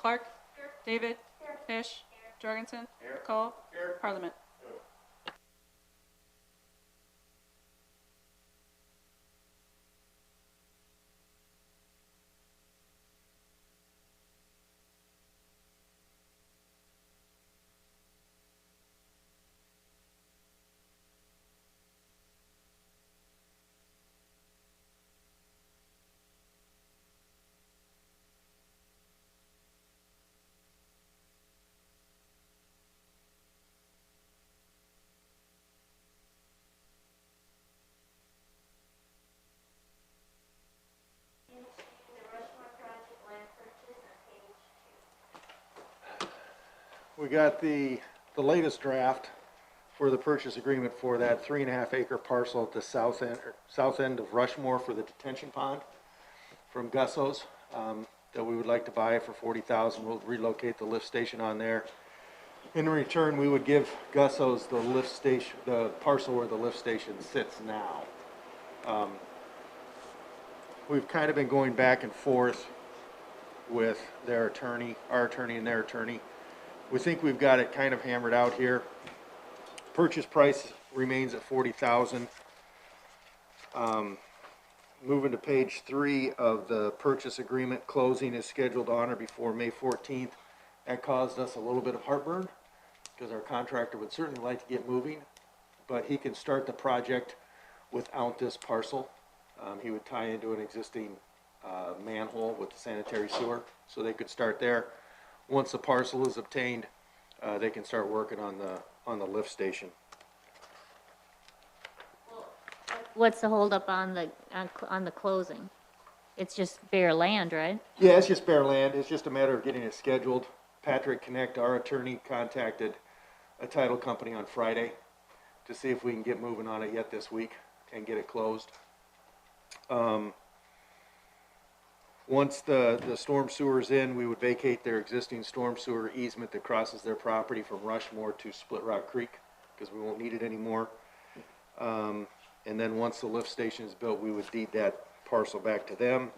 Clark. David. Fish. Jorgensen. Cole. Parliament. We got the latest draft for the purchase agreement for that 3.5 acre parcel at the south end of Rushmore for the detention pond from Gusso's, that we would like to buy for $40,000. We'll relocate the lift station on there. In return, we would give Gusso's the lift station, the parcel where the lift station sits now. We've kind of been going back and forth with their attorney, our attorney and their attorney. We think we've got it kind of hammered out here. Purchase price remains at $40,000. Moving to page 3 of the purchase agreement, closing is scheduled on or before May 14th. That caused us a little bit of heartburn because our contractor would certainly like to get moving, but he can start the project without this parcel. He would tie into an existing manhole with the sanitary sewer, so they could start there. Once the parcel is obtained, they can start working on the lift station. What's the holdup on the closing? It's just bare land, right? Yeah, it's just bare land. It's just a matter of getting it scheduled. Patrick Connect, our attorney, contacted a title company on Friday to see if we can get moving on it yet this week and get it closed. Once the storm sewer is in, we would vacate their existing storm sewer easement that crosses their property from Rushmore to Split Rock Creek because we won't need it anymore. And then once the lift station is built, we would deed that parcel back to them.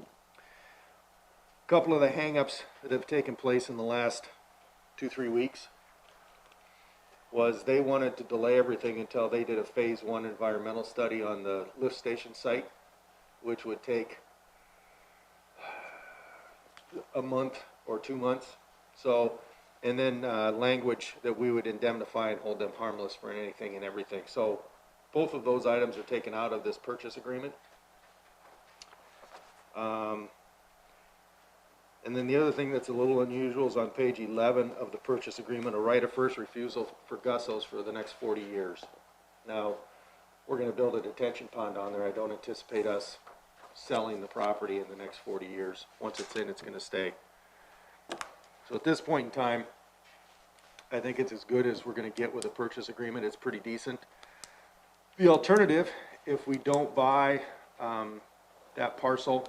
A couple of the hang-ups that have taken place in the last 2-3 weeks was they wanted to delay everything until they did a phase 1 environmental study on the lift station site, which would take a month or 2 months. So, and then language that we would indemnify and hold them harmless for anything and everything. So both of those items are taken out of this purchase agreement. And then the other thing that's a little unusual is on page 11 of the purchase agreement, a right of first refusal for Gusso's for the next 40 years. Now, we're going to build a detention pond on there. I don't anticipate us selling the property in the next 40 years. Once it's in, it's going to stay. So at this point in time, I think it's as good as we're going to get with a purchase agreement. It's pretty decent. The alternative, if we don't buy that parcel,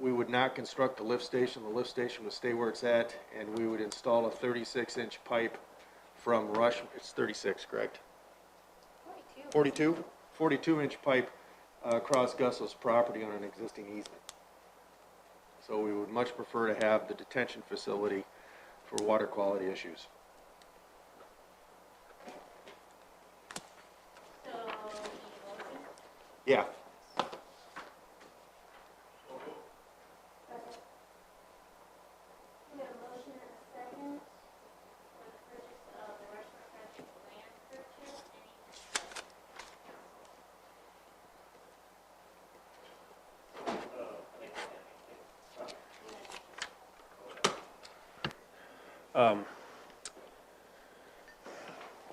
we would not construct the lift station. The lift station would stay where it's at, and we would install a 36-inch pipe from it's 36, correct? 42? 42-inch pipe across Gusso's property on an existing easement. So we would much prefer to have the detention facility for water quality issues. Yeah.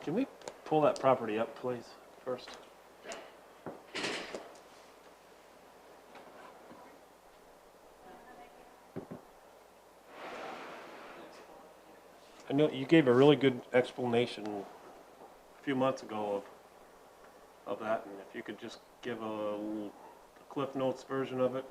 Can we pull that property up, please, first? I know you gave a really good explanation a few months ago of that, and if you could just give a Cliff Notes version of it.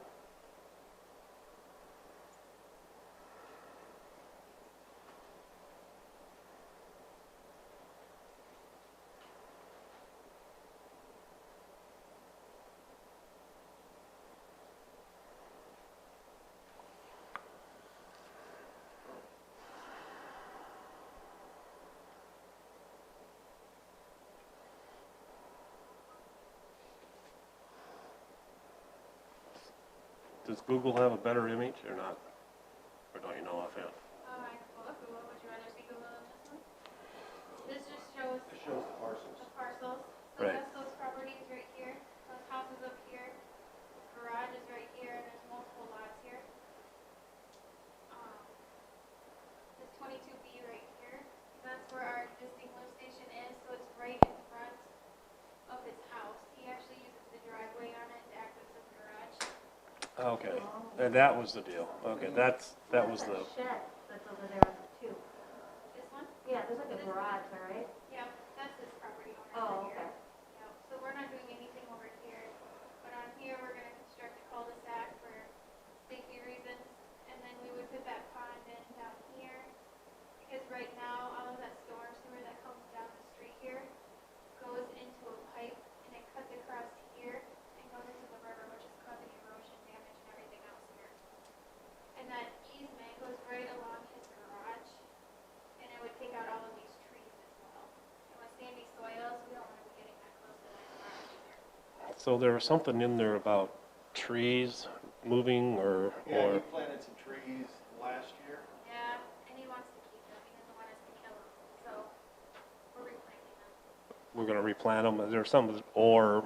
does Google have a better image or not? Or don't you know offhand? I can pull up Google. Would you rather see Google than this one? This just shows It shows the parcels. the parcels. So Right. that's those properties right here. Those houses up here. Garage is right here, and there's multiple lots here. This 22B right here. That's where our existing lift station is. So it's right in front of his house. He actually uses the driveway on it to act as his garage. Okay, and that was the deal. Okay, that was the, Shed that's over there too. This one? Yeah, there's like a garage there, right? Yeah, that's his property owner Oh, over here. okay. Yeah, so we're not doing anything over here, but on here, we're gonna construct a cul-de-sac for safety reasons, and then we would put that pond in down here, because right now, all of that storm sewer that comes down the street here goes into a pipe, and it cuts across here, and goes into the river, which is causing erosion damage and everything else here. And that easement goes right along his garage, and it would take out all of these trees as well. And with sandy soils, we don't want to be getting that close to that garage either. so there was something in there about trees moving or, Yeah, he planted some trees last year. Yeah, and he wants to keep them, he doesn't want us to kill them, so we're replanting them. we're gonna replant them, is there some, or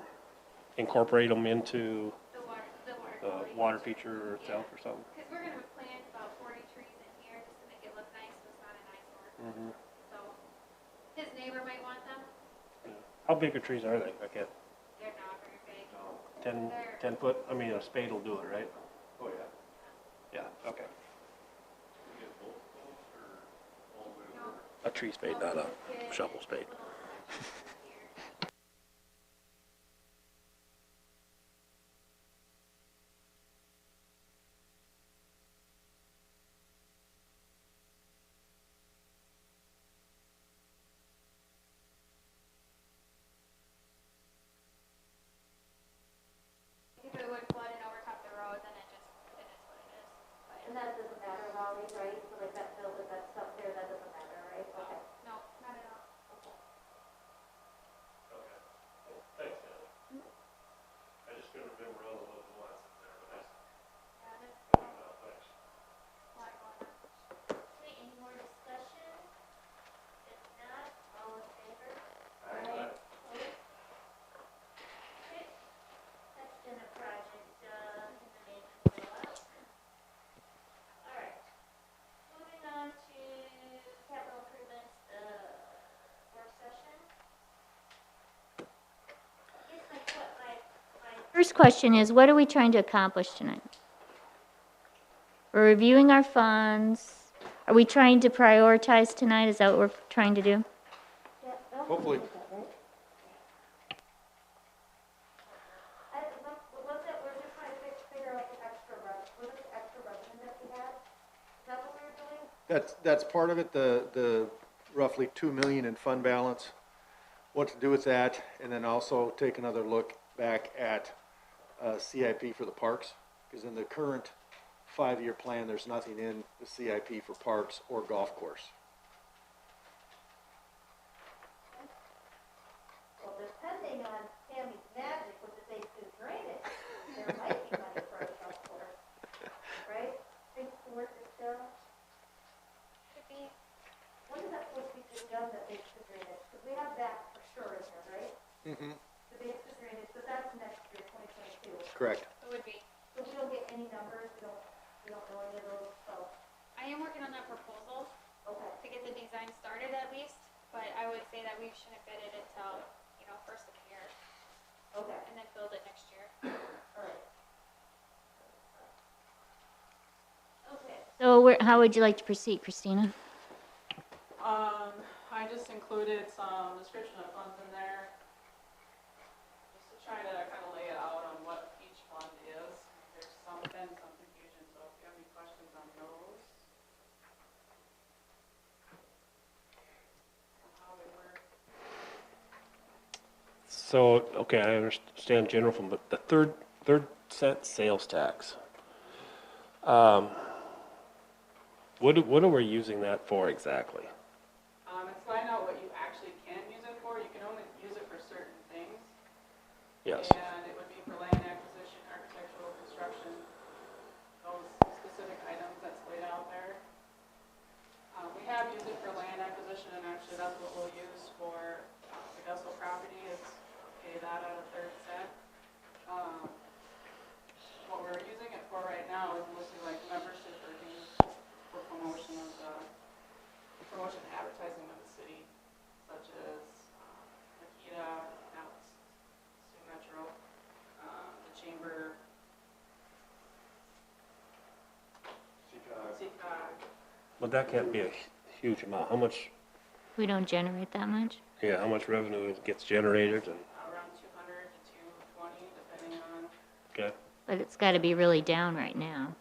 incorporate them into The water the quality. water feature itself or something? Because we're gonna plant about 40 trees in here just to make it look nice, so it's not an eyesore. Mm-hmm. So, his neighbor might want them, How big of trees are they? I can't, they're not very big. 10 foot? I mean, a spade will do it, right? Oh, yeah. Yeah, okay. No, A tree spade, not a shovel spade. little section here. If it would flood and overtop the road, then it is what it is. But And that doesn't matter, Molly, right? So like that field, if that stuff there, that doesn't matter, right? Okay. no, not at all. Okay. Thanks, Anna. I just couldn't remember all the little nuances there, but that's, Yeah, there's thanks. a lot going on. Okay, any more discussion? If not, all in favor? Aye. Opposed? Okay, that's been a project, in the making for a while. All right, moving on to capital improvements, work session. I guess my first question is, what are we trying to accomplish tonight? We're reviewing our funds. Are we trying to prioritize tonight? Is that what we're trying to do? Hopefully. We're just trying to figure out the extra revenue that we had? Is that what we're doing? That's part of it, the roughly 2 million in fund balance. What to do with that, and then also take another look back at CIP for the parks, because in the current 5-year plan, there's nothing in the CIP for parks or golf course. Well, depending on Tammy's magic with the base two drainage, there might be money for a golf course, right? Think the work is done? Should be, When is that supposed to be done, that base two drainage? Because we have that for sure in here, right? Mm-hmm. The base two drainage, but that's next year, 2022. Correct. it would be. So we don't get any numbers, we don't know any of those, so, I am working on that proposal okay. to get the design started at least, but I would say that we shouldn't bid it until, first of the year, Okay, and then build it next year. all right. Okay. So how would you like to proceed, Christina? I just included some description of funds in there, just to try to kind of lay it out on what each fund is. There's been some confusion, so if you have any questions on those. On how they work. So, okay, I understand general fund, but the third cent sales tax. What are we using that for exactly? It's finding out what you actually can use it for. You can only use it for certain things. Yes. And it would be for land acquisition, architectural construction, that can't be a huge amount. How much, We don't generate that much. yeah, how much revenue gets generated and, Around 200 to 220, depending on, okay? But it's gotta be really down right now.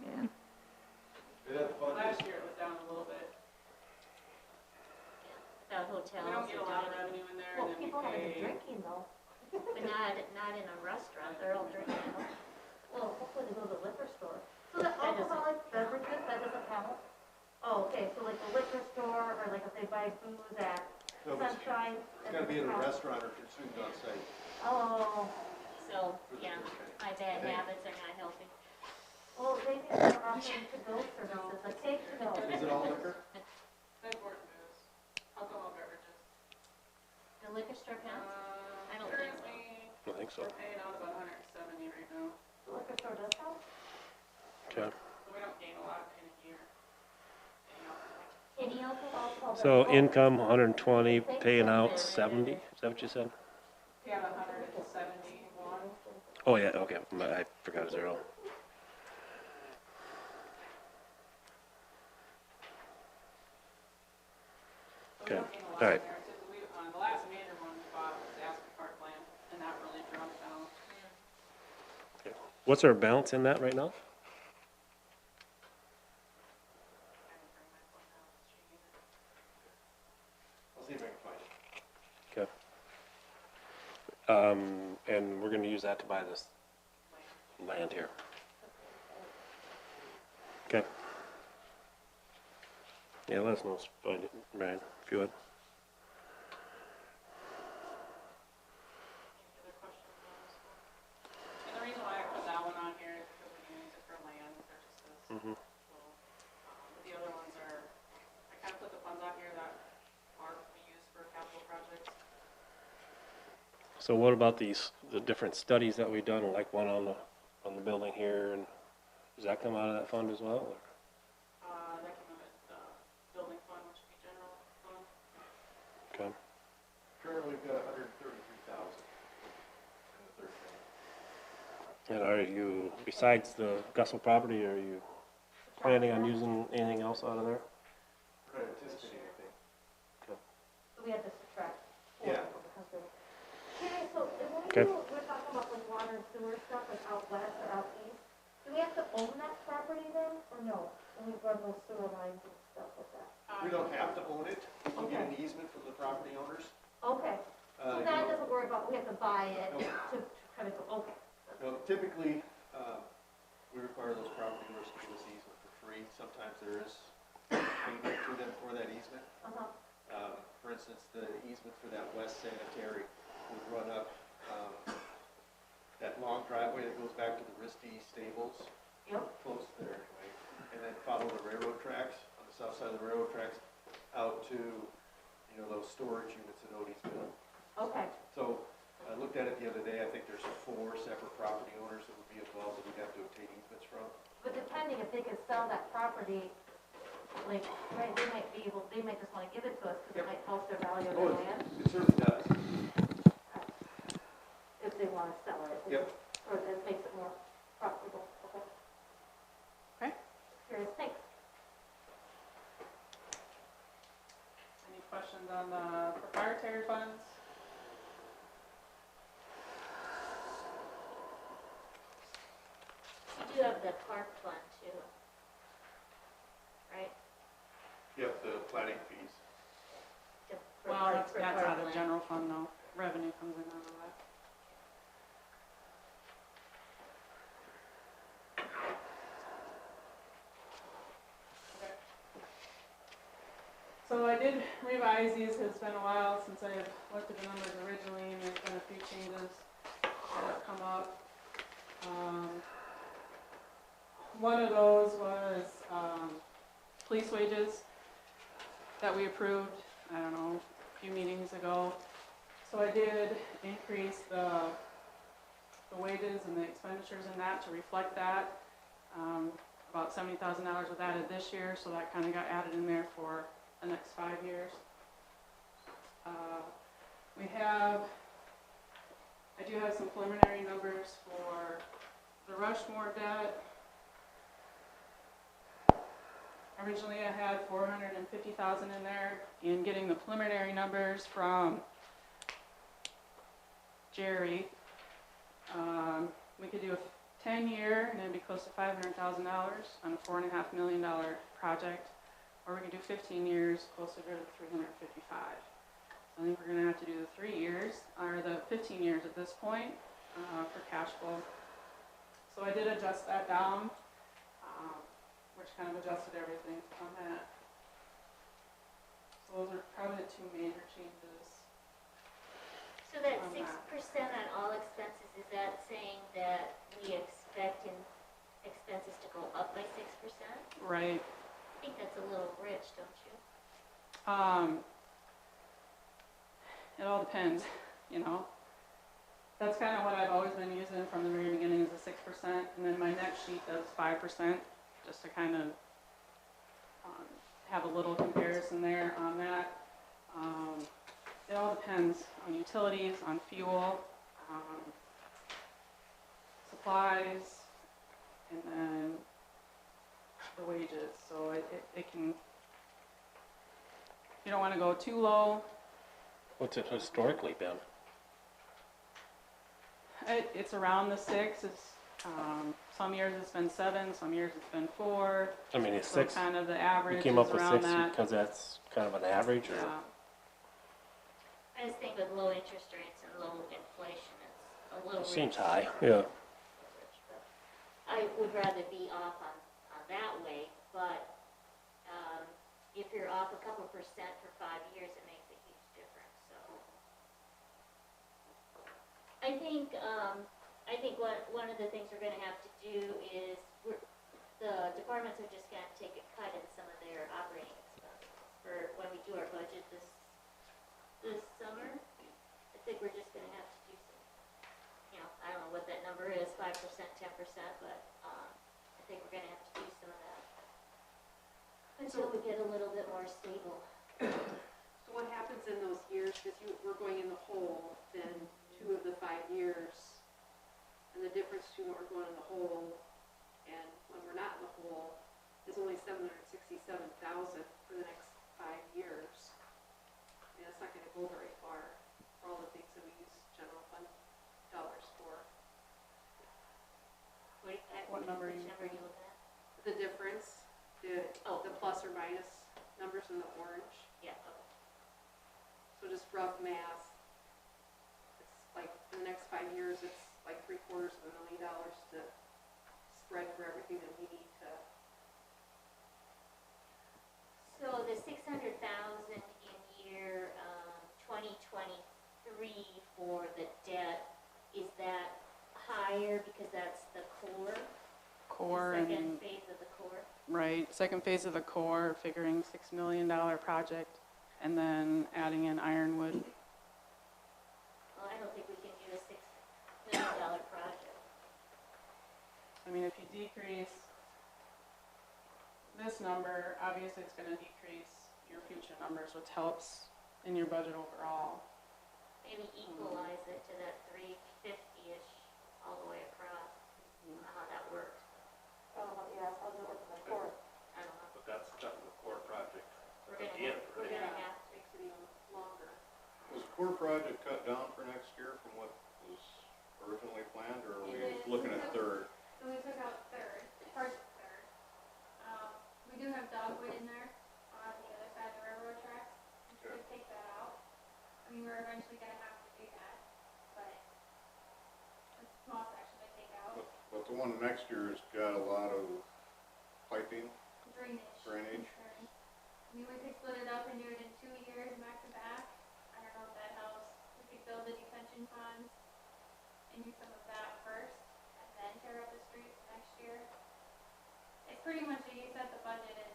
yeah. Yeah. Last year it was down a little bit. Without hotels. We don't get a lot of revenue in there, and then we pay. drinking though. But not in a restaurant, they're all drinking. Well, hopefully they go to the liquor store. So the alcoholic beverages, that doesn't count? Oh, okay, so like the liquor store, or like if they buy booze at No, but Sunshine. It's gotta be in a restaurant or consumed on site. Oh, So, yeah, my bad habits are not healthy. well, maybe they're offering to-go services, like take to-go. Is it all liquor? That's important booze, alcohol beverages. The liquor store counts? I don't think so. Currently, I think so. we're paying out about 170 right now, The liquor store does count? Okay. so we don't gain a lot in a year. Any alcohol? So income, 120, paying out 70, is that what you said? We have 171. Oh, yeah, okay, I forgot a zero. So we Okay, don't gain a lot all in right. there. The last major one we bought was Aspen Park land, and that really dropped down. Okay. What's our balance in that right now? I didn't bring my phone out, it's cheating. I'll see if I can find it. Okay. And we're gonna use that to buy this land here. Okay. Yeah, let us know, Ryan, if you would. Any other questions on this one? And the reason why I put that one on here is because we can use it for land purchases. Mhm. So, but the other ones are, I kind of put the funds out here that are to be used for capital projects. So what about the different studies that we've done, like one on the building here, and does that come out of that fund as well? Or? That came out of the building fund, which would be general fund. Okay. Currently, we've got 133,000 in the third phase. And are you, besides the Gussel property, are you planning on using anything else out of there? We're not anticipating anything. So we had to subtract. Yeah. Okay, so when Okay. we're talking about like water and sewer stuff, like out west or out east, do we have to own that property then, or no? When we run those sewer lines and stuff like that? We don't have to own it. We can get an easement from the property owners. Okay, so You that know, doesn't worry about, we have to buy it No. to kind of go, okay. typically, we require those property owners to give us easement for free. Sometimes there is payment to them for that easement. Uh-huh, For instance, the easement for that west sanitary would run up that long driveway that goes back to the Risty Stables, yep, close there anyway, and then follow the railroad tracks, on the south side of the railroad tracks, out to, those storage units in Odie'sville. okay, So I looked at it the other day. I think there's 4 separate property owners that would be involved that we'd have to obtain easements from. but depending if they could sell that property, like, right, they might just wanna give it to us, cause it might help their value of their land, It certainly does. if they wanna sell it. Yep. Or it makes it more profitable, okay. Okay. Curious, thanks. Any questions on the proprietary funds? You do have the park fund too, right? Yep, the planning fees. Just for Well, park- for that's out of parkland. general fund though. Revenue comes in out of that. Okay. So I did revise these, 'cause it's been a while since I have looked at the numbers originally, and there's been a few changes that have come up. One of those was, police wages that we approved, I don't know, a few meetings ago. So I did increase the wages and the expenditures in that to reflect that. About $70,000 was added this year, so that kind of got added in there for the next 5 years. I do have some preliminary numbers for the Rushmore debt. Originally, I had 450,000 in there, and getting the preliminary numbers from Jerry, we could do a 10-year, and it'd be close to $500,000 on a $4.5 million project, or we could do 15 years, closer to 355. So I think we're gonna have to do the 3 years, or the 15 years at this point, for cash flow. So I did adjust that down, which kind of adjusted everything on that. So those are probably the two major changes. So that On 6% that. on all expenses, is that saying that we expect expenses to go up by 6%? Right. I think that's a little rich, don't you? It all depends, you know. That's kind of what I've always been using from the very beginning is the 6%, and then my next sheet does 5%, just to kind of have a little comparison there on that. It all depends on utilities, on fuel, supplies, and then the wages. So it can, you don't want to go too low. What's it historically been? It's around the 6. It's, some years it's been 7, some years it's been 4. I mean, it's So 6, kind of the you average came up is with around 6 that. because that's kind of an average, or? Yeah. I just think with low interest rates and low inflation, it's a little rich. Seems high, yeah. I would rather be off on that way, but if you're off a couple percent for 5 years, it makes a huge difference, so. I think one of the things we're gonna have to do is, the departments are just gonna take a cut in some of their operating expenses for when we do our budget this summer. I think we're just gonna have to do some, you know, I don't know what that number is, 5%, 10%, but, I think we're gonna have to do some of that until we get a little bit more stable. So what happens in those years, because we're going in the hole, then 2 of the 5 years, and the difference between what we're going in the hole and when we're not in the hole is only $767,000 for the next 5 years. I mean, that's not gonna go very far for all the things that we use general fund dollars for. What number are you Which number are you looking at? The difference, the plus or minus numbers in the orange. Yeah, okay. So just rough math, it's like, in the next 5 years, it's like $750,000 to spread for everything that we need to. So the 600,000 in year 2023 for the debt, is that higher because that's the core? Core The second and, phase of the core? right, second phase of the core, figuring $6 million project, and then adding in Ironwood. Well, I don't think we can do a $6 million project. I mean, if you decrease this number, obviously it's gonna decrease your future numbers, which helps in your budget overall. Maybe equalize it to that 350-ish all the way across. I don't know how that works. Oh, yeah, I'll do it with the core. I don't know. But that's the core project. We're gonna have to. Makes it even longer. Was the core project cut down for next year from what was originally planned, or are we It is. looking at third? So we took out third, part of third. We do have dogwood in there on the other side of the railroad tracks. We could take that out. I mean, we're eventually gonna have to do that, but it's a small section to take out. But the one next year has got a lot of piping, Drainage. drainage. Insurance. I mean, we could split it up and do it in 2 years back to back. I don't know if that helps. We could build the detention ponds and use some of that first and then tear up the streets next year. It's pretty much, you set the budget and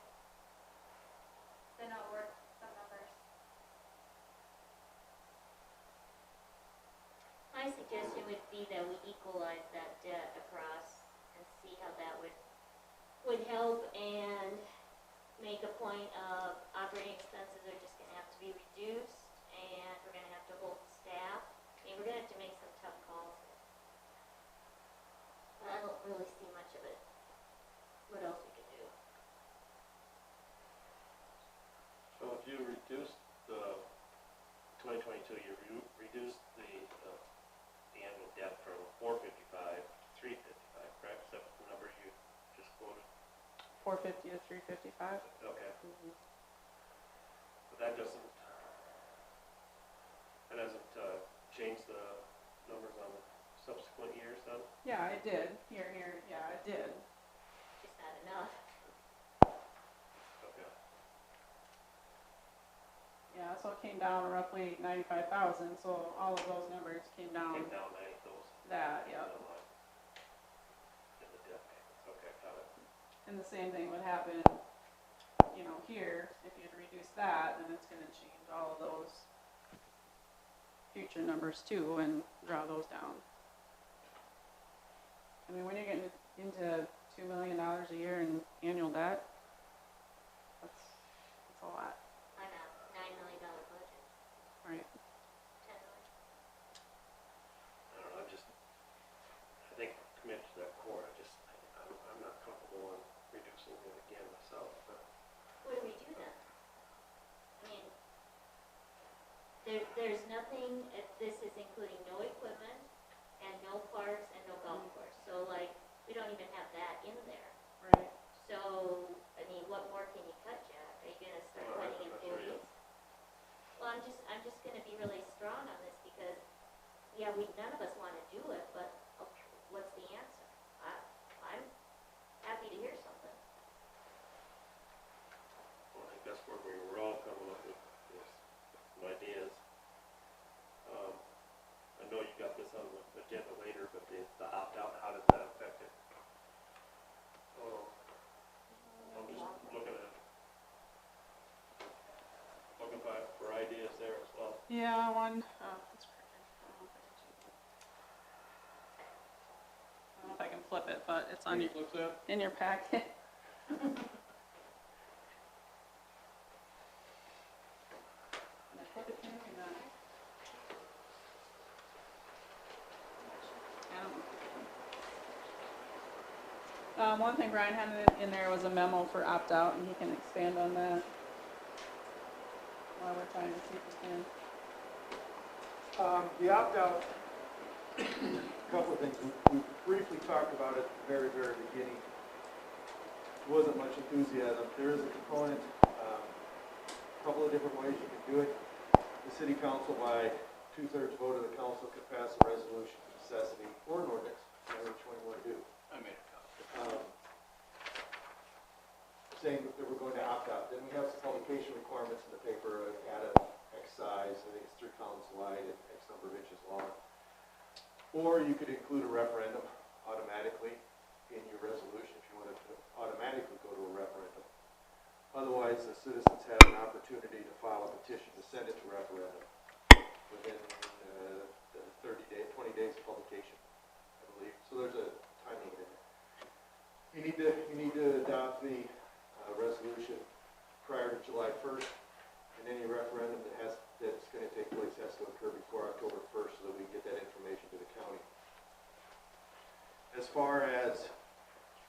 then I'll work some numbers. My suggestion would be that we equalize that debt across and see how that would help, and make a point of operating expenses are just gonna have to be reduced, and we're gonna have to hold staff. I mean, we're gonna have to make some tough calls. But I don't really see much of it. What else we could do? so you reduce the annual debt from 455 to 355, correct? Is that the number you just quoted? 450 to 355. Okay. But that doesn't change the numbers on the subsequent years then? Yeah, it did. Here, yeah, it did. Just not enough. Okay. Yeah, so it came down roughly 95,000, so all of those numbers came down. Came down 90 those. That, yeah. In the debt payments, okay, got it. And the same thing would happen, you know, here, if you'd reduce that, then it's gonna change all of those future numbers too, and draw those down. I mean, when you're getting into $2 million a year in annual debt, that's a lot, On a $9 million budget, right? 10 million. I don't know, I think committed to that core, I'm not comfortable in reducing it again myself, but. What do we do then? I mean, there's nothing, if this is including no equipment and no parks and no golf course. So like, we don't even have that in there. Right. So, I mean, what more can you cut, Jack? Are you gonna start cutting employees? Well, I'm just gonna be really strong on this because, yeah, none of us wanna do it, but okay, what's the answer? I'm happy to hear something. Well, I think that's where we were all coming up with some ideas. I know you got this on the agenda later, but the opt-out, how does that affect it? I'm just looking for ideas there as well. Yeah, one, that's perfect. I don't know if I can flip it, but it's on your, Flip that? in your packet. Can I flip it to you or not? One thing Brian had in there was a memo for opt-out, and he can expand on that while we're trying to see if we can. The opt-out, a couple of things. We briefly talked about it at the very, very beginning. Wasn't much enthusiasm. There is a component, a couple of different ways you can do it. The city council, by 2/3 vote of the council, could pass a resolution of necessity or an ordinance, whatever which one you want to do. I made a copy. Saying that we're going to opt out. Then we have some publication requirements in the paper, at X size, I think it's 3 columns wide and X number of inches long. Or you could include a referendum automatically in your resolution if you wanted to automatically go to a referendum. Otherwise, the citizens have an opportunity to file a petition to send it to referendum within the 20 days of publication, I believe. So there's a timing in it. You need to adopt the resolution prior to July 1st, and any referendum that's going to take place has to occur before October 1st so that we can get that information to the county. As far as...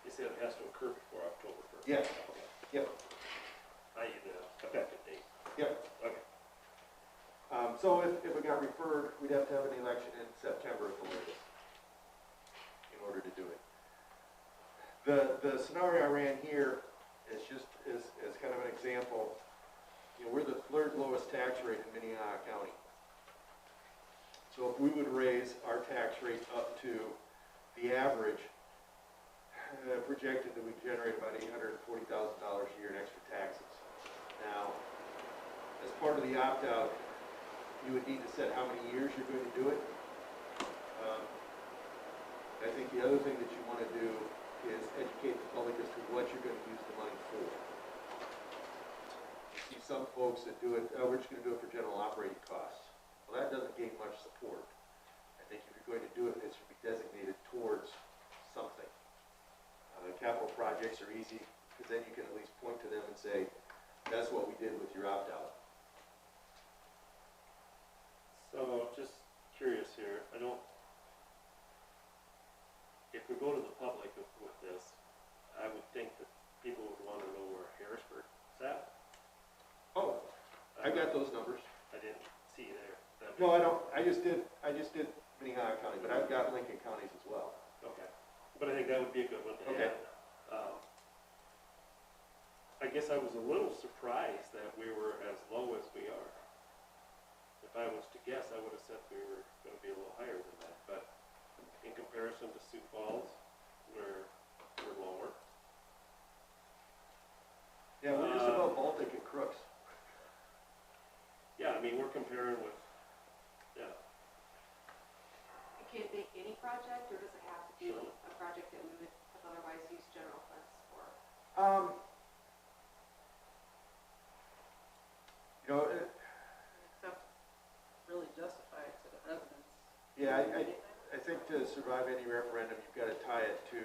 You said it has to occur before October 1st? Yes. Okay. Yep. I.e. the effective date? Yep. Okay. So if it got referred, we'd have to have an election in September at the latest in order to do it. The scenario I ran here is just as kind of an example. You know, we're the 3rd lowest tax rate in Minnehaha County. So if we would raise our tax rate up to the average, projected that we generate about $840,000 a year in extra taxes. Now, as part of the opt-out, you would need to set how many years you're going to do it. I think the other thing that you want to do is educate the public as to what you're going to use the money for. You see some folks that do it, we're just going to do it for general operating costs. Well, that doesn't gain much support. I think if you're going to do it, it should be designated towards something. Capital projects are easy, because then you can at least point to them and say, that's what we did with your opt-out. So, just curious here, if we go to the public with this, I would think that people would want to know where Harrisburg is at. Oh, I got those numbers. I didn't see them No, I don't, I just did Minnehaha County, but I've got Lincoln counties as well. Okay, but I think that would be a good one to Okay. add. I guess I was a little surprised that we were as low as we are. If I was to guess, I would have said we were gonna be a little higher than that, but in comparison to Sioux Falls, we're lower. Yeah, we're just about Baltic and Crooks. Yeah, I mean, we're comparing with, yeah, Can it be any project, or does it have to be Sure. a project that we would have otherwise use general funds for? You know, Except really justify it to the residents. yeah, I think to survive any referendum, you've gotta tie it to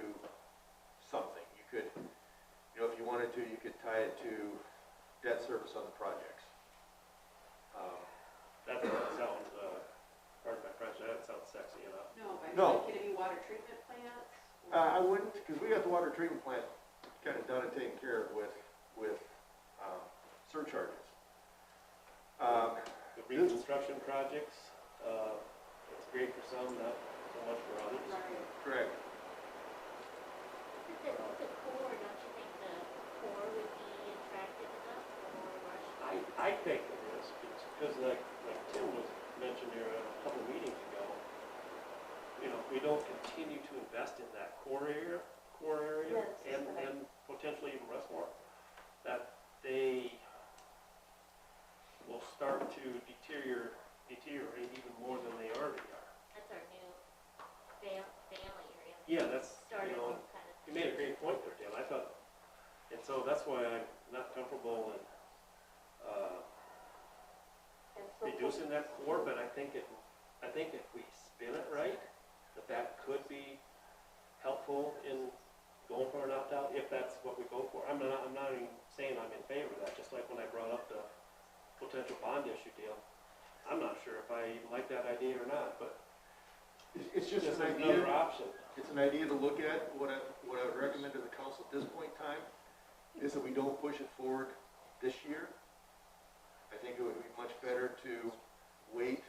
something. You could, you know, if you wanted to, you could tie it to debt service on the projects. that doesn't sound, pardon my French, that doesn't sound sexy enough. No, but No. can it be water treatment plants? I wouldn't, because we got the water treatment plant kind of done and taken care of with surcharges. The reconstruction projects, it's great for some, not so much for others. Right. Correct. The core, don't you think the core would be attractive enough for Rush? I think it is, because like Tim was mentioned here a couple meetings ago, you know, if we don't continue to invest in that core area, and potentially even Westmore, that they will start to deteriorate even more than they already are. That's our new family area. Yeah, that's, Started you know, kind of. you made a great point there, Tim, I thought, and so that's why I'm not comfortable in, reducing that core, but I think if we spin it right, that could be helpful in going for an opt-out, if that's what we go for. I'm not even saying I'm in favor of that, just like when I brought up the potential bond issue deal. I'm not sure if I even like that idea or not, but It's just this is an another idea. option. It's an idea to look at. What I would recommend to the council at this point in time is that we don't push it forward this year. I think it would be much better to wait,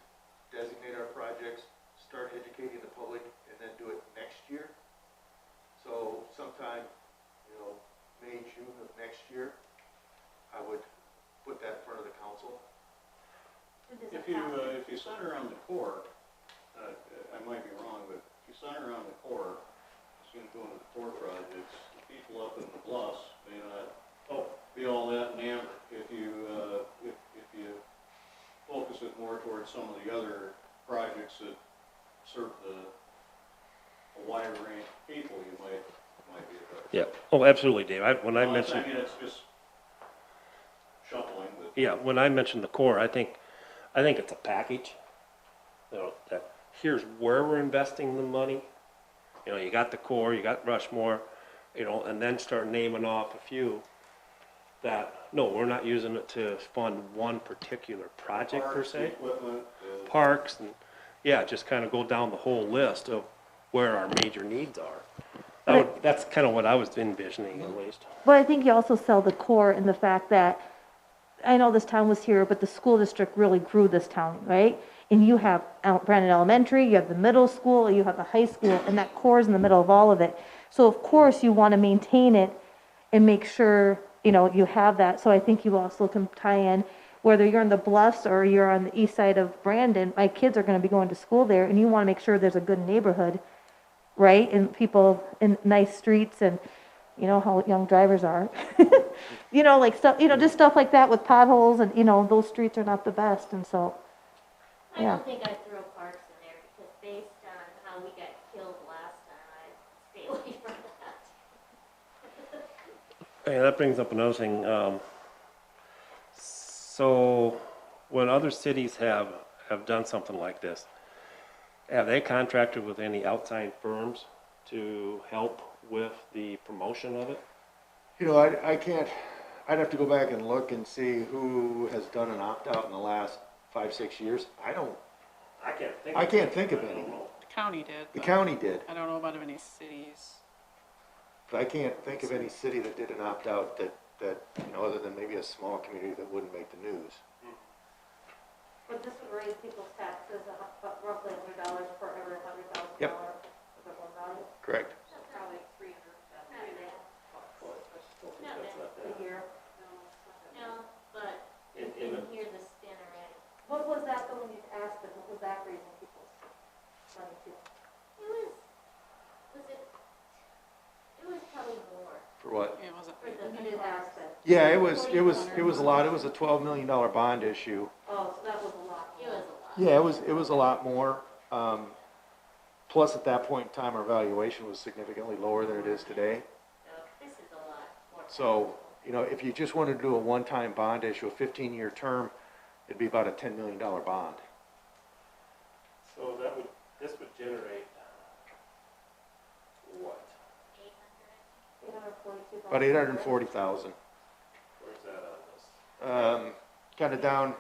designate our projects, start educating the public, and then do it next year. So sometime, you know, May, June of next year, I would put that in front of the council. If you center on the core, I might be wrong, but if you center on the core, it's gonna go into the core projects, the people up in the bluffs may not be all that enamored. If you focus it more towards some of the other projects that serve a wider range of people, you might be a better. Yeah, oh, absolutely, Dave. When I Well, mentioned, I mean, it's just shuffling, but. yeah, when I mentioned the core, I think it's a package. You know, that here's where we're investing the money. You know, you got the core, you got Rushmore, you know, and then start naming off a few that, no, we're not using it to fund one particular project per Parks, se. equipment, Parks and, yeah, just kind of go down the whole list of where our major needs are. That's kind of what I was envisioning at least. But I think you also sell the core in the fact that, I know this town was here, but the school district really grew this town, right? And you have Brandon Elementary, you have the middle school, you have the high school, and that core is in the middle of all of it. So of course you want to maintain it and make sure, you know, you have that. So I think you also can tie in, whether you're in the Bluffs or you're on the east side of Brandon, my kids are going to be going to school there, and you want to make sure there's a good neighborhood, right? And people in nice streets, and you know how young drivers are. You know, like stuff, you know, just stuff like that with potholes, and you know, those streets are not the best, and so, I yeah. don't think I'd throw parks in there, because based on how we got killed last time, I'd stay away from that. Yeah, that brings up another thing. So when other cities have done something like this, have they contracted with any outside firms to help with the promotion of it? You know, I can't, I'd have to go back and look and see who has done an opt-out in the last 5-6 years. I can't think of any. The county did. The but county did, I don't know about any cities. but I can't think of any city that did an opt-out that, you know, other than maybe a small community that wouldn't make the news. But this would raise people's taxes roughly $100 per every $100,000. Yep. Of the home value Correct. Probably 300, Not bad. Well, I still think Not that's not a bad. year. no, it's not that No, but In- you in didn't the- hear the spin already. What was that though when you asked them? What was that raising people's money to? It was probably more For what? It wasn't. for the. You did ask them. Yeah, it was a lot. It was a $12 million bond issue. Oh, so that was a lot. It was a lot. Yeah, it was a lot more. Plus, at that point in time, our valuation was significantly lower than it is today. So this is a lot more. So, you know, if you just wanted to do a one-time bond issue, a 15-year term, it'd be about a $10 million bond. So this would generate, what? 800. About 840,000. Where's that on this? Kind of down,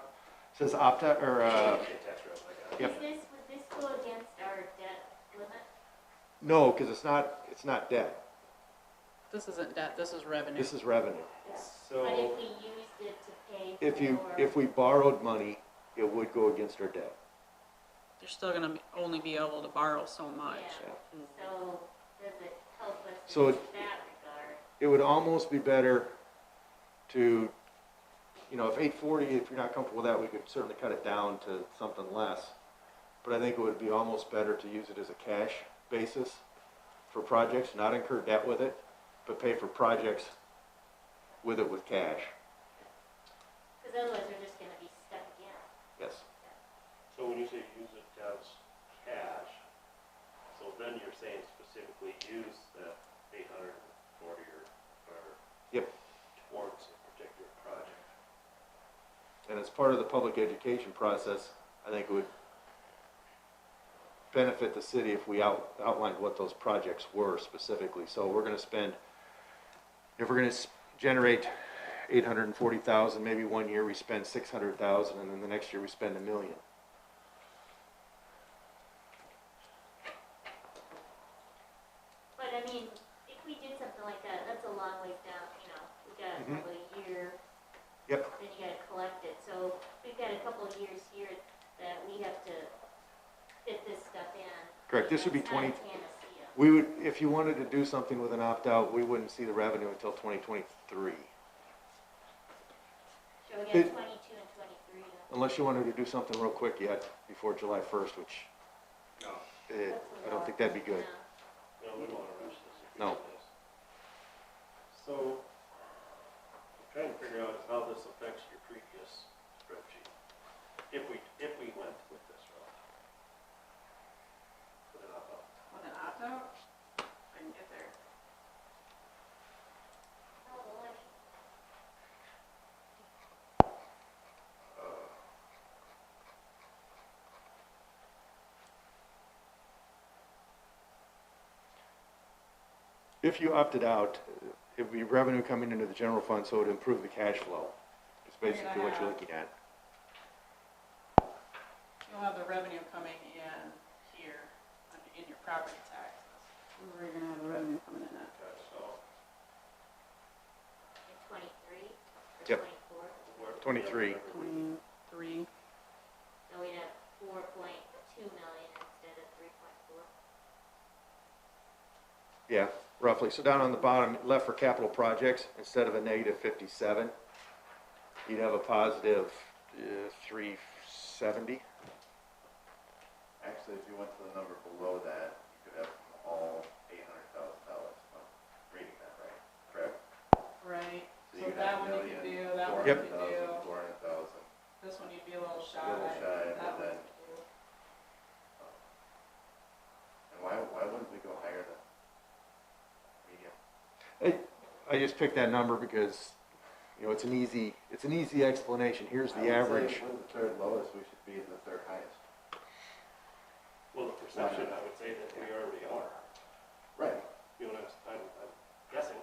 says opta, or, Okay, tax revenue, I got it. Yep. Would this go against our debt limit? no, because it's not debt. This isn't debt, this is revenue. This is revenue. But So, if we used it to pay for. If we borrowed money, it would go against our debt. You're still gonna only be able to borrow so much. Yeah. So does it help us So in it- that regard? It would almost be better to, you know, if 840, if you're not comfortable with that, we could certainly cut it down to something less. But I think it would be almost better to use it as a cash basis for projects, not incur debt with it, but pay for projects with it with cash. Because otherwise we're just gonna be stuck again. Yes. so when you say use it as cash, so then you're saying specifically use that 840 or Yep. towards a particular project. And as part of the public education process, I think it would benefit the city if we outlined what those projects were specifically. So we're gonna spend, if we're gonna generate 840,000, maybe one year we spend 600,000, and then the next year we spend $1 million. But I mean, if we did something like that, that's a long ways down, you know, we got Mhm. probably a year. Yep. Then you gotta collect it, so we've got a couple of years here that we have to fit this stuff in. Correct, this would be That's not a 20, panacea. we would, if you wanted to do something with an opt-out, we wouldn't see the revenue until 2023. So we got it- 22 and 23 then. Unless you wanted to do something real quick yet, before July 1st, which, No. I don't think that'd be good. No. No, we don't want to rush this. if we No. do this. So, I'm trying to figure out how this affects your previous spreadsheet. If we went with this route. Put it up. With an opt-out, I can get there. Oh, boy. If you opted out, it would be revenue coming into the general fund, so it would improve the cash flow. It's basically what you're looking at. You'll have the revenue coming in here, in your property taxes. Where are you gonna have the revenue coming in at? Okay, so, In 23 or Yep. 24. where? 23. 23. So we'd have 4.2 million instead of 3.4. Yeah, roughly. So down on the bottom, left for capital projects, instead of a negative 57, you'd have a positive 370. Actually, if you went to the number below that, you could have all $800,000. I'm reading that right, correct? Right, So so you could that have one you could do, that one you Yep. could do, 400,000. this one you'd be a little shy. A little shy, That but one then- you could do. And why wouldn't we go higher than medium? I just picked that number because, you know, it's an easy explanation. Here's I the would say average. if we're the third lowest, we should be the third highest. Well, the perception, I would say that we already are. Right. You know, I'm guessing.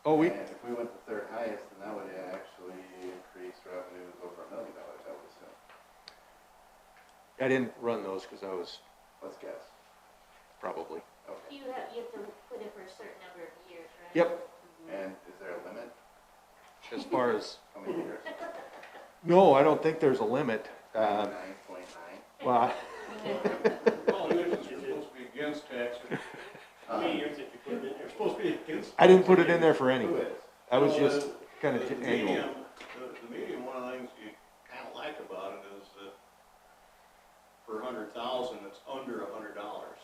Oh, And if we went the third highest, then that would actually increase revenues over $1 million, I would assume. I didn't run those because I was Let's guess. probably. Okay. You have to put it for a certain number of years, right? Yep. And is there a limit? As far as, How many years? no, I don't think there's a limit. Um, 99.9? well, Well, you're supposed to be against taxes. How many years did you put it in there? You're supposed to be against. I didn't put it in there for Who anything. is? I was Well, just kind of the annual. medium, the medium, one of the things you kind of like about it is that for 100,000, it's under $100.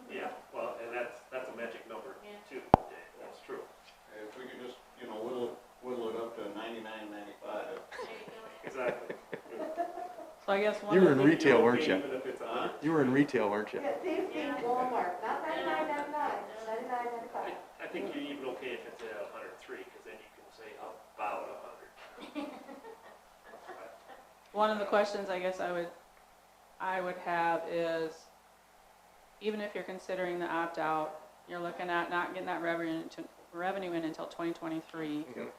Yeah, well, and that's a magic number too, Dave, that's true. If we could just, you know, whittle it up to 99.95. Exactly. So I guess one You of were in the, retail, weren't Okay, you? even if it's 100. You were in retail, weren't you? Walmart, not 99.99, 99.95. I think you're even okay if it's at 103, because then you can say about 100. one of the questions I guess I would have is, even if you're considering the opt-out, you're looking at not getting that revenue in until 2023, Right.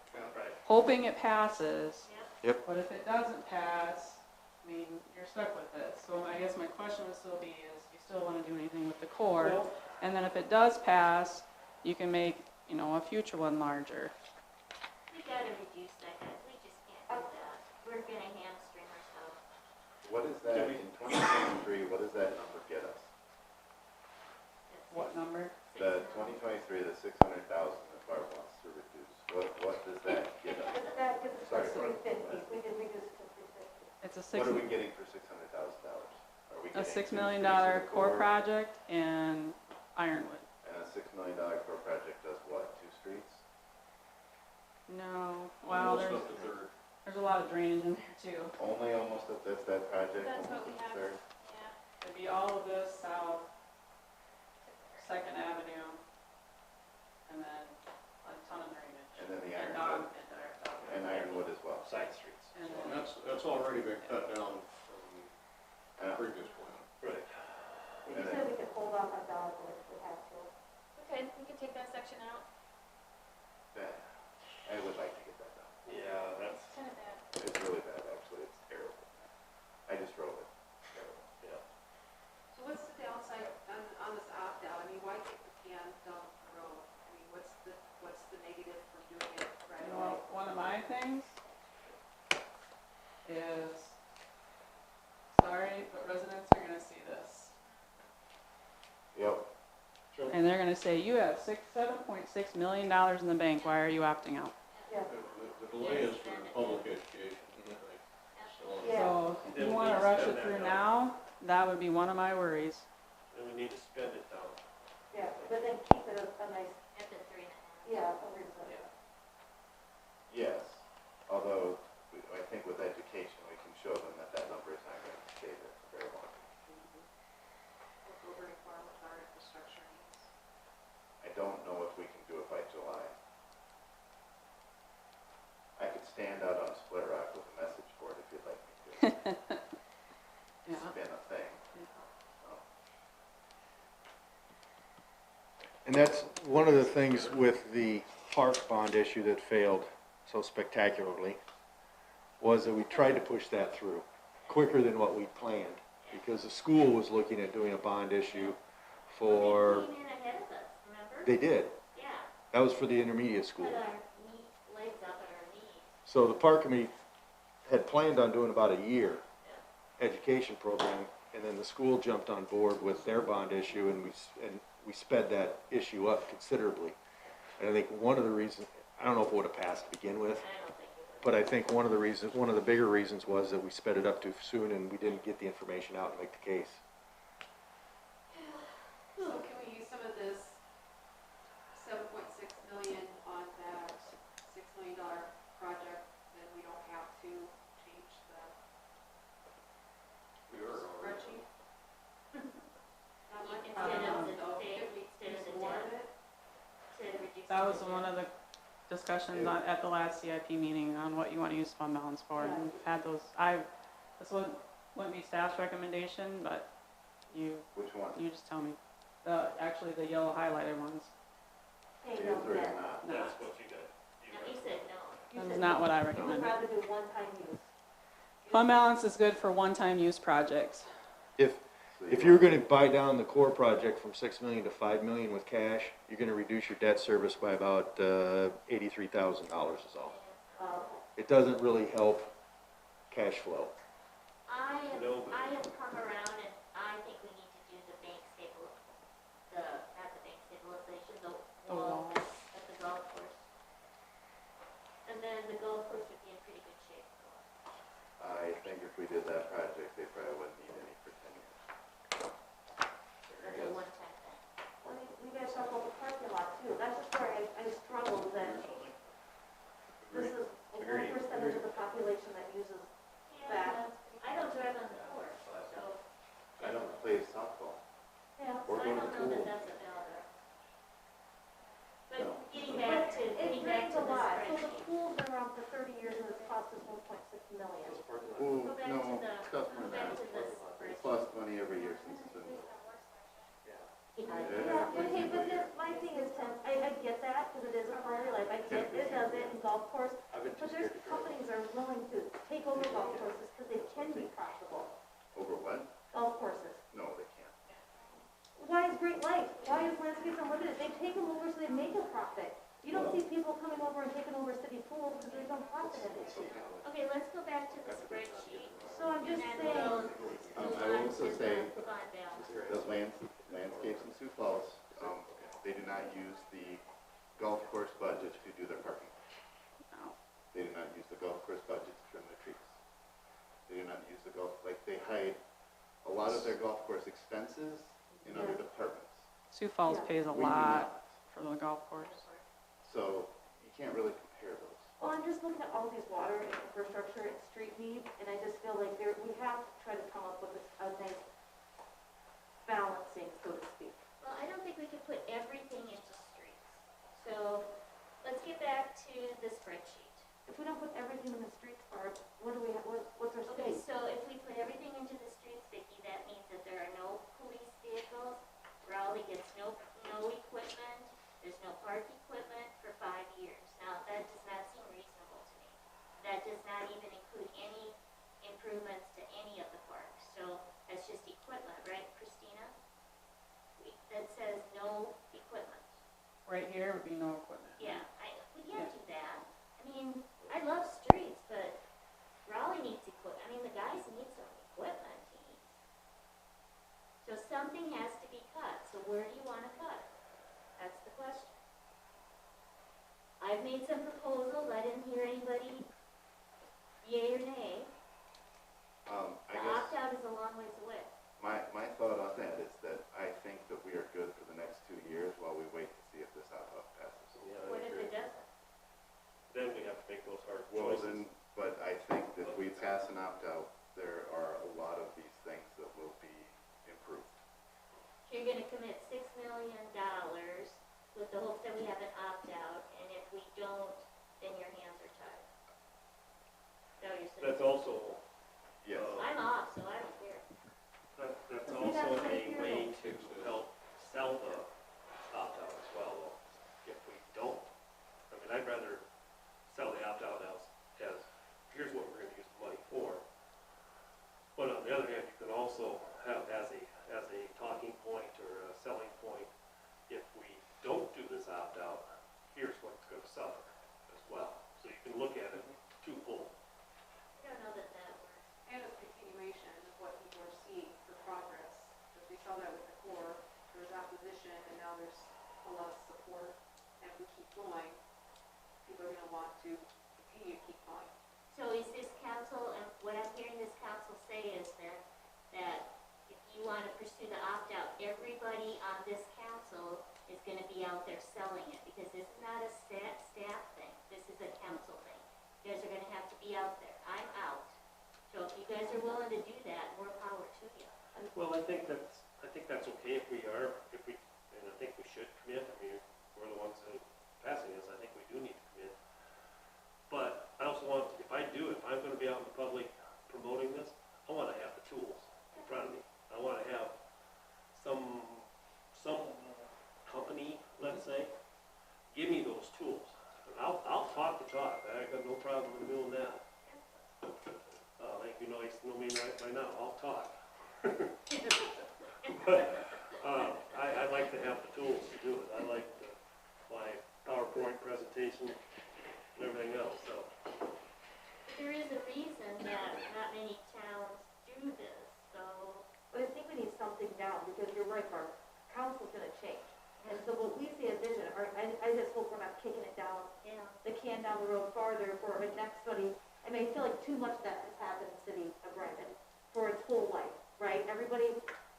hoping it passes. Yep. But if it doesn't pass, I mean, you're stuck with it. So I guess my question would still be is, you still want to do anything with the core? Well, And then if it does pass, you can make, you know, a future one larger. We gotta reduce that, guys, we just can't do that. We're gonna hamstring ourselves. What is that, in 2023, what does that number get us? What number? The 2023, the 600,000 that Barb wants to reduce, what does that get us? That gives us Sorry, like Barb. 350, we did reduce it to 350. It's a What are we getting for $600,000? Are we $6 getting million 2 streets in the core project and Ironwood. And a $6 million core project does what, 2 streets? No, well, Almost there's up to third. a lot of drainage in there too. Only almost up, that's that project, That's what almost we a have. third? It'd be all of this south, Second Avenue, and then a ton of drainage. And then the And Ironwood, dog. and Ironwood as well. side streets. And And then, that's already been cut down from the Uh, previous plan. Right. We just said we could hold off on Dogwood if we have to. Okay, we could take that section out. that- I would like to get that done. Yeah, that's, It's kind of bad. It's really bad, actually, it's terrible. I just drove it, it's terrible. yeah. So what's the downside on this opt-out? I mean, why kick the can down the road? I mean, what's the negative from doing it right you away? know, one of my things is, sorry, but residents are gonna see this. Yep. And they're gonna say, you have $7.6 million in the bank, why are you opting out? The delay is for public education, I think. So, Yeah. So if Then you we wanna need to rush spend it that through down. now, that would be one of my worries. And we need to spend it down. Yeah, but then keep it a nice, At the 3.5. yeah, a reason. Yes, although I think with education, we can show them that that number is not going to stay there for very long. Look over to farm with our infrastructure needs. I don't know if we can do it by July. I could stand out on Split Rock with a message board if you'd like me to. Yeah. It's been a thing. And that's one of the things with the park bond issue that failed so spectacularly, was that we tried to push that through quicker than what we planned, because the school was looking at doing a bond issue for, They came in ahead of us, remember? they did, Yeah, that was for the intermediate school. put our legs up at our knees. So the park committee had planned on doing about a year education program, and then the school jumped on board with their bond issue, and we sped that issue up considerably. And I think one of the reasons, I don't know if it would have passed to begin with, I don't think it would. but I think one of the bigger reasons was that we sped it up too soon and we didn't get the information out and make the case. So can we use some of this 7.6 million on that $6 million project, then we don't have to change the we are already. spreadsheet? Not much. Instead of the, So if we instead of use the more debt, of it, instead of reducing. That was the one debt. of the discussions at the last CIP meeting on what you want to use fund balance for, and we've had those, this wouldn't be staff's recommendation, but you Which one? just tell me. Actually, the yellow highlighted ones. Hey, Is no, or is that, not? No, That's what you got. No, he said no. you That said is not what I you would recommended. rather do one-time use. Fund balance is good for one-time use projects. If you're gonna buy down the core project from 6 million to 5 million with cash, you're gonna reduce your debt service by about $83,000 is all. Uh, It doesn't really help cash flow. I No, but- have come around and I think we need to do the bank not the bank stabilization, the wall at the golf course. And then the golf course would be in pretty good shape. I think if we did that project, they probably wouldn't need any for 10 years. That's a one-time thing. Well, we gotta talk about the parking lot too, that's just where I struggled that this is a 1% of the population that uses that. I don't drive on the course, so. I don't play softball. Yeah. Or I go to don't the know that pool. that's a valid. But No. getting back to, It getting back rains to a the lot, so the spreadsheet. pool's been around for 30 years and it's cost us 1.6 million. Ooh, Go back no, to the, it's cost go more than back that. to this It's spreadsheet. lost money every year since it's been built. Yeah, okay, but this, my thing is, Tim, I get that, because it is a part of your life, I get it does it in golf course, but there's companies that are willing to take over golf courses because they can be profitable, Over what? golf courses. No, they can't. Why is Great Lakes, why is Landscapes Unlimited, they take them over so they make a profit. You don't see people coming over and taking over city pools because they don't profit in it. Okay, let's go back to the spreadsheet. So I'm just And saying, we'll I move will on also to say- the fund balance. The landscapes in Sioux Falls, they do not use the golf course budget to do their parking. They do not use the golf course budget to trim their trees. They do not use the they hide a lot of their golf course expenses in other departments. Sioux Falls Yeah. pays a We do lot not. for the golf course. So you can't really compare those. well, I'm just looking at all these water and infrastructure and street needs, and I just feel like we have to try to come up with a nice balancing, so to speak. Well, I don't think we could put everything into streets. So let's get back to the spreadsheet. If we don't put everything in the streets part, what do we have, what's our Okay, state? so if we put everything into the streets, Vicki, that means that there are no police vehicles. Raleigh gets no equipment, there's no park equipment for 5 years. Now, that does not seem reasonable to me. That does not even include any improvements to any of the parks. So that's just equipment, right, Christina? That says no equipment. Right here would be no equipment. Yeah, we can't do that. I mean, I love streets, but Raleigh needs equipment. I mean, the guys need some equipment to use. So something has to be cut. So where do you want to cut? That's the question. I've made some proposals. I didn't hear anybody yay or nay. I The guess opt-out is a long ways away. my thought on that is that I think that we are good for the next 2 years while we wait to see if this opt-out passes. Yeah, I What if agree. it doesn't? Then we have to make those hard Well, choices. then, but I think that if we pass an opt-out, there are a lot of these things that will be improved. So you're gonna commit $6 million with the hope that we have an opt-out, and if we don't, then your hands are tied. Is that what you're saying? That's also, Yes. I'm off, so I don't care. that's See, also that's right a here. way to help sell the opt-out as well, though. If we don't, I mean, I'd rather sell the opt-out as, here's what we're gonna use the money for. But on the other hand, you can also have as a talking point or a selling point, if we don't do this opt-out, here's what's gonna suffer as well. So you can look at it twofold. I don't know that that works. And a continuation of what people are seeing for progress. Because we saw that with the core, there was opposition and now there's a lot of support. And if we keep going, people are gonna want to continue to keep going. So is this council, and what I'm hearing this council say is that if you want to pursue the opt-out, everybody on this council is going to be out there selling it, because this is not a staff thing, this is a council thing. You guys are going to have to be out there. I'm out. So if you guys are willing to do that, more power to you. Well, I think that's okay if we are, and I think we should commit. I mean, we're the ones that are passing this, I think we do need to commit. But I also want, if I'm gonna be out in the public promoting this, I wanna have the tools in front of me. I wanna have some company, let's say, give me those tools. And I'll talk the talk, I got no problem in doing that. Like, you know me right now, I'll talk. But, I like to have the tools to do it. I like my PowerPoint presentation and everything else, so. If there is a reason that not many towns do this, so. But I think we need something down, because you're right, Barb, council's gonna change. And so what we see a vision, or I just hope we're not kicking it down, Yeah. the can down the road farther for a next study. I mean, I feel like too much of that has happened in the city of Brandon for its whole life, right? Everybody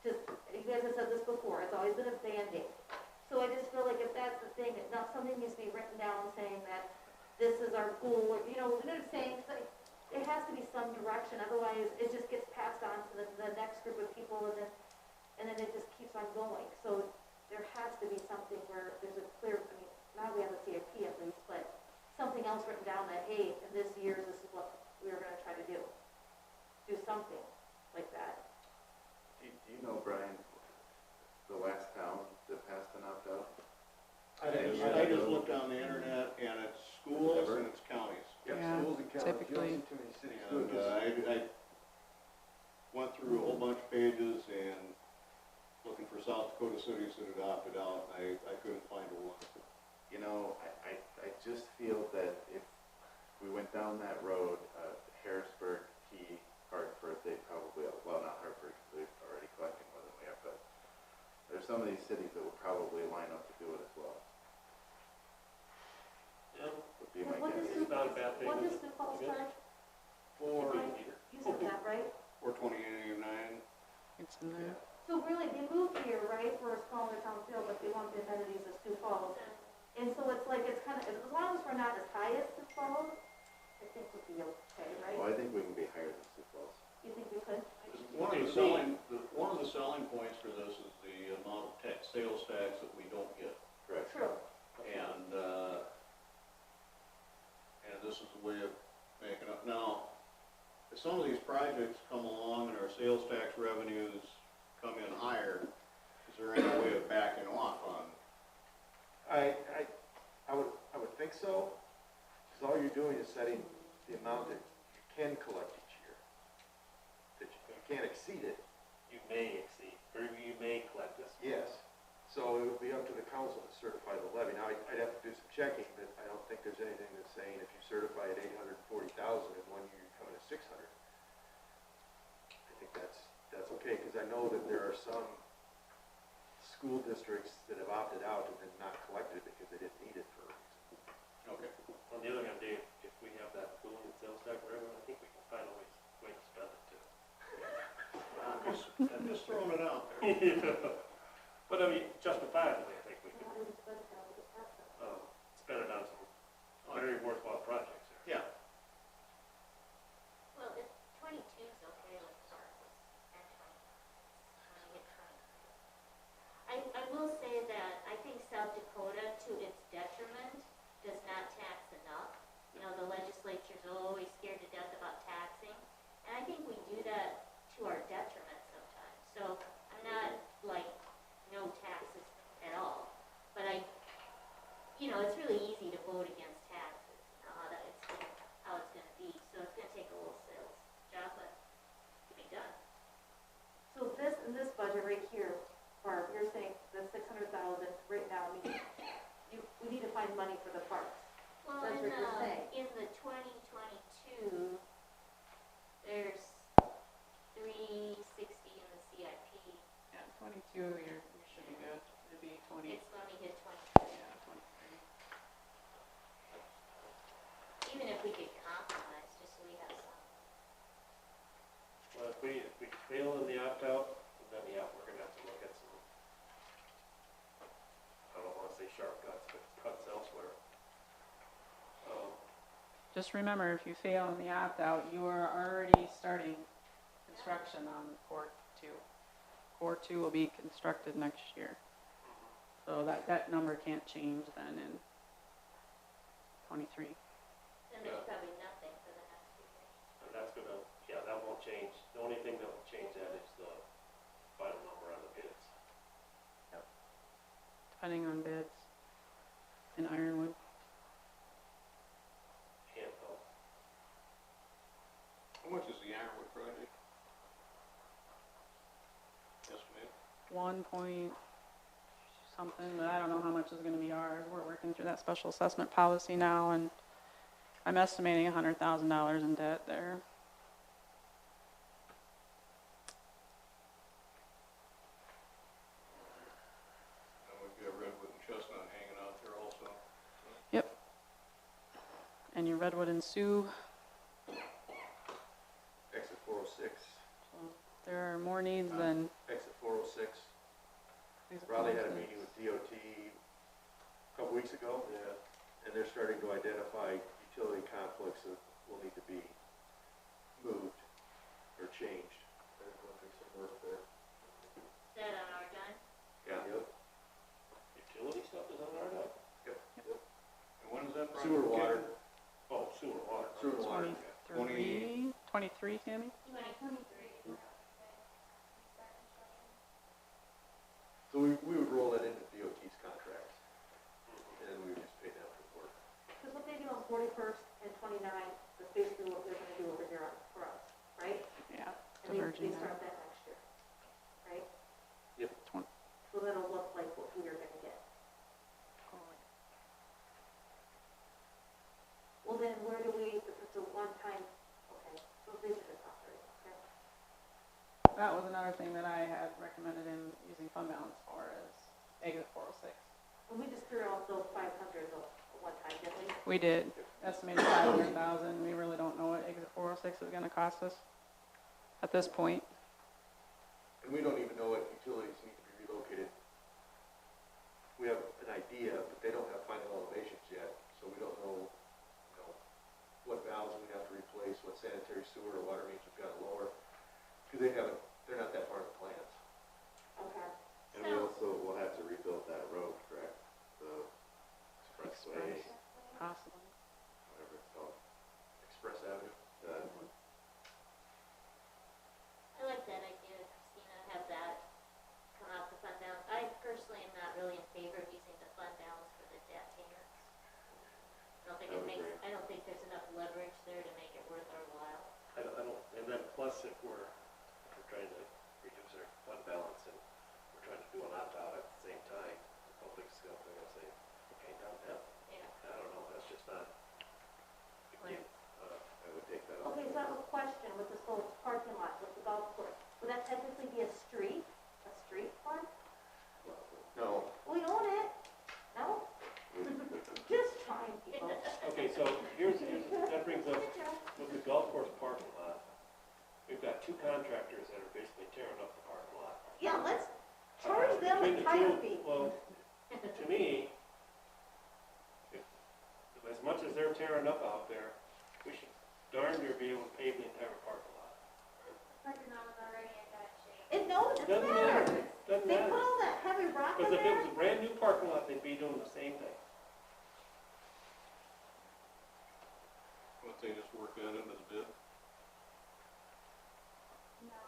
just, you guys have said this before, it's always been a Band-Aid. So I just feel like if that's the thing, if not something needs to be written down saying that this is our goal, or, you know what I'm saying? So it has to be some direction, otherwise it just gets passed on to the next group of people, and then it just keeps on going. So there has to be something where there's a clear, I mean, now we have a CIP at least, but something else written down that, hey, in this year, this is what we were gonna try to do. Do something like that. Do you know, Brian, the last town that passed an opt-out? I just looked on the internet, and it's schools and it's counties. Yep, Yeah, schools and counties, you don't typically. see too many cities do it, And 'cause I went through a whole bunch of pages and looking for South Dakota cities that had opted out, I couldn't find a one. You know, I just feel that if we went down that road, Harrisburg, Key, Hartford, they probably, well, not Hartford, because they're already collecting more than we are, but there's some of these cities that would probably line up to do it as well, Yeah, would be my What guess. does it's not a bad thing. What does Sioux Falls charge? For, You said that, right? Or 2089. It's in there. So really, they moved here, right, for a smaller town feel, but they want the amenities of Sioux Falls. And so it's like, it's kind of, as long as we're not as high as Sioux Falls, I think we'll be okay, Well, right? I think we can be higher than Sioux Falls. You think we could? One of the selling points for this is the amount of sales tax that we don't get. Correct. True. And this is a way of making up. Now, if some of these projects come along and our sales tax revenues come in higher, is there any way of backing off on? I would think so, because all you're doing is setting the amount that you can collect each year. That you can't exceed it. you may exceed, or you may collect this. Yes. So it would be up to the council to certify the levy. Now, I'd have to do some checking, but I don't think there's anything that's saying if you certify at 840,000 in 1 year, you're coming to 600. I think that's okay, because I know that there are some school districts that have opted out and then not collected because they didn't need it for a reason. Okay. On the other hand, Dave, if we have that pool in sales tax revenue, I think we can find a way to spend it too. I'm just throwing it out there. But I mean, justifiably, I think we can, How do we spend it now? We just have to. spend it on some very worthwhile projects here. Yeah. Well, if 22 is okay with parks, actually, hit 23. I will say that I think South Dakota, to its detriment, does not tax enough. You know, the legislature's always scared to death about taxing, and I think we do that to our detriment sometimes. So I'm not like no taxes at all, but it's really easy to vote against taxes. You know how it's going to be. So it's going to take a little sales job, but it can be done. So in this budget right here, Barb, you're saying the 600,000 right now means we need to find money for the parks. Well, That's what you're saying. in the 2022, there's 360 in the CIP. Yeah, 22, you should be good. It'd be 20, It's going to hit 20. yeah, 23. Even if we could compromise, just so we have some. Well, if we fail in the opt-out, then yeah, we're gonna have to look at some, I don't wanna say sharp cuts, but cuts elsewhere. Just remember, if you fail in the opt-out, you are already starting construction on Core 2. Core 2 will be constructed next year. So that number can't change then in 23. Then there's probably nothing for the next few years. And that's gonna, yeah, that won't change. The only thing that will change that is the final number on the bids. Depending on bids in Ironwood. Handheld. How much is the Ironwood project? Estimate? 1 point something, but I don't know how much is going to be ours. We're working through that special assessment policy now, and I'm estimating $100,000 in debt there. And we've got Redwood and Chestnut hanging out there also. Yep. And your Redwood and Sioux, Exit 406, so there are more needs than. exit 406. exit Raleigh had a 406. meeting with DOT a couple weeks ago, Yeah. and they're starting to identify utility conflicts that will need to be moved or changed. They're going through some work there. Is that on our dime? Yeah. Yep. Utility stuff is on our dime? And when is that project? Sewer, water. kick? Oh, sewer, water. Sewer and water. 23, Tammy? 2023. So we would roll that into DOT's contracts, and we would just pay them for the work. Because what they do on 41st and 29th is basically what they're gonna do over here for us, right? Yeah, And they diverging start there. that next year, right? Twen- So that'll look like what we are gonna get. Well, then where do we, if it's a one-time, okay, so they did this already, okay? That was another thing that I had recommended in using fund balance for is exit 406. And we just threw out those 500 at one time, didn't we? We did, estimated 500,000. We really don't know what exit 406 is gonna cost us at this point. And we don't even know what utilities need to be relocated. We have an idea, but they don't have final elevations yet, so we don't know, what valves we have to replace, what sanitary sewer or water mains we've got to lower, because they're not that far in the plans. Okay. And we also will have to rebuild that road, correct? The expressway, Possibly. whatever it's called. Express Avenue. I like that idea, Christina, have that come off the fund balance. I personally am not really in favor of using the fund balance for the debt payments. I don't think there's enough leverage there to make it worth our while. I don't, and then plus if we're trying to reduce our fund balance and we're trying to do an opt-out at the same time, the public's gonna say, okay, down that. Yeah. I don't know, that's just not. Right. I would take that off. Okay, so I have a question with this whole parking lot, with the golf course. Would that technically be a street fund? No, We own it. No? Just trying, people. Okay, so that brings up, with the golf course parking lot, we've got two contractors that are basically tearing up the parking lot. Yeah, let's charge them Between a the tire two- fee. Well, to me, as much as they're tearing up out there, we should darn near be able to pave the entire parking lot. Parking lot was already in bad shape. It doesn't Doesn't matter. matter, doesn't They put matter. all that heavy rock in Because if it there. was a brand new parking lot, they'd be doing the same thing. Wouldn't they just work that into the bid? No.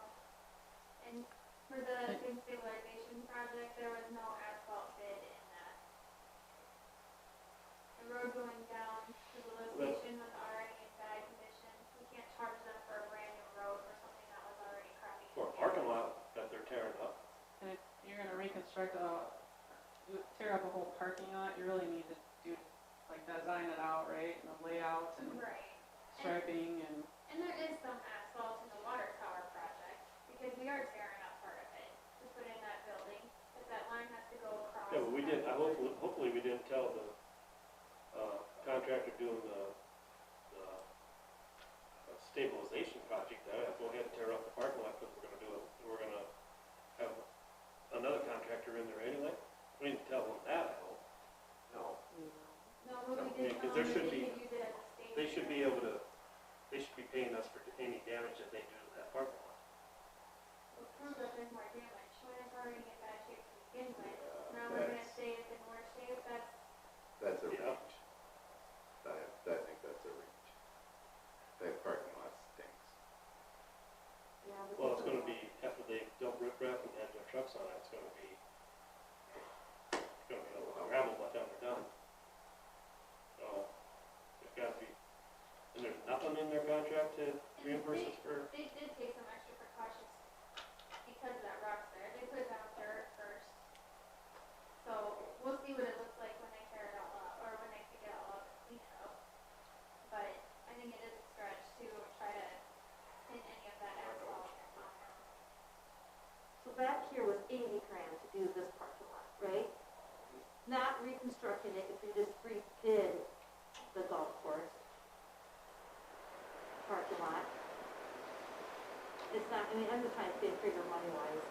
And for the big stabilization project, there was no asphalt bid in that. The road going down to the lift station was already in bad condition. We can't charge them for a brand new road for something that was already crappy. For a parking lot that they're tearing up. And if you're gonna reconstruct tear up a whole parking lot, you really need to do, like, design it out, right? And the layout and Right. striping and, And there is some asphalt in the water tower project, because we are tearing up part of it to put in that building, because that line has to go across. Yeah, but we did, hopefully we didn't tell the, contractor doing the stabilization project, that go ahead and tear up the parking lot, because we're gonna have another contractor in there anyway. We didn't tell them that, I hope. no. No, but we Yeah, did 'cause tell there them should that they be- could use it as a stage. They should be able to, they should be paying us for any damage that they do to that parking lot. We'll prove that there's more damage, when it's already in bad shape to begin with. Now we're gonna say it's in worse shape, That's a Yeah. reach. I think that's a reach. That parking lot stinks. Yeah, this Well, is it's a gonna lot. be, after they dump riprap and have their trucks on it, it's gonna be a gravel by the time they're done. So, there's gotta be, and there's nothing in their contract to reimburse us for, they did take some extra precautions because of that rock's there. They put down dirt first. So we'll see what it looks like when they tear it all up, or when they pick it all up and clean it up. But I'm just trying to figure money wise.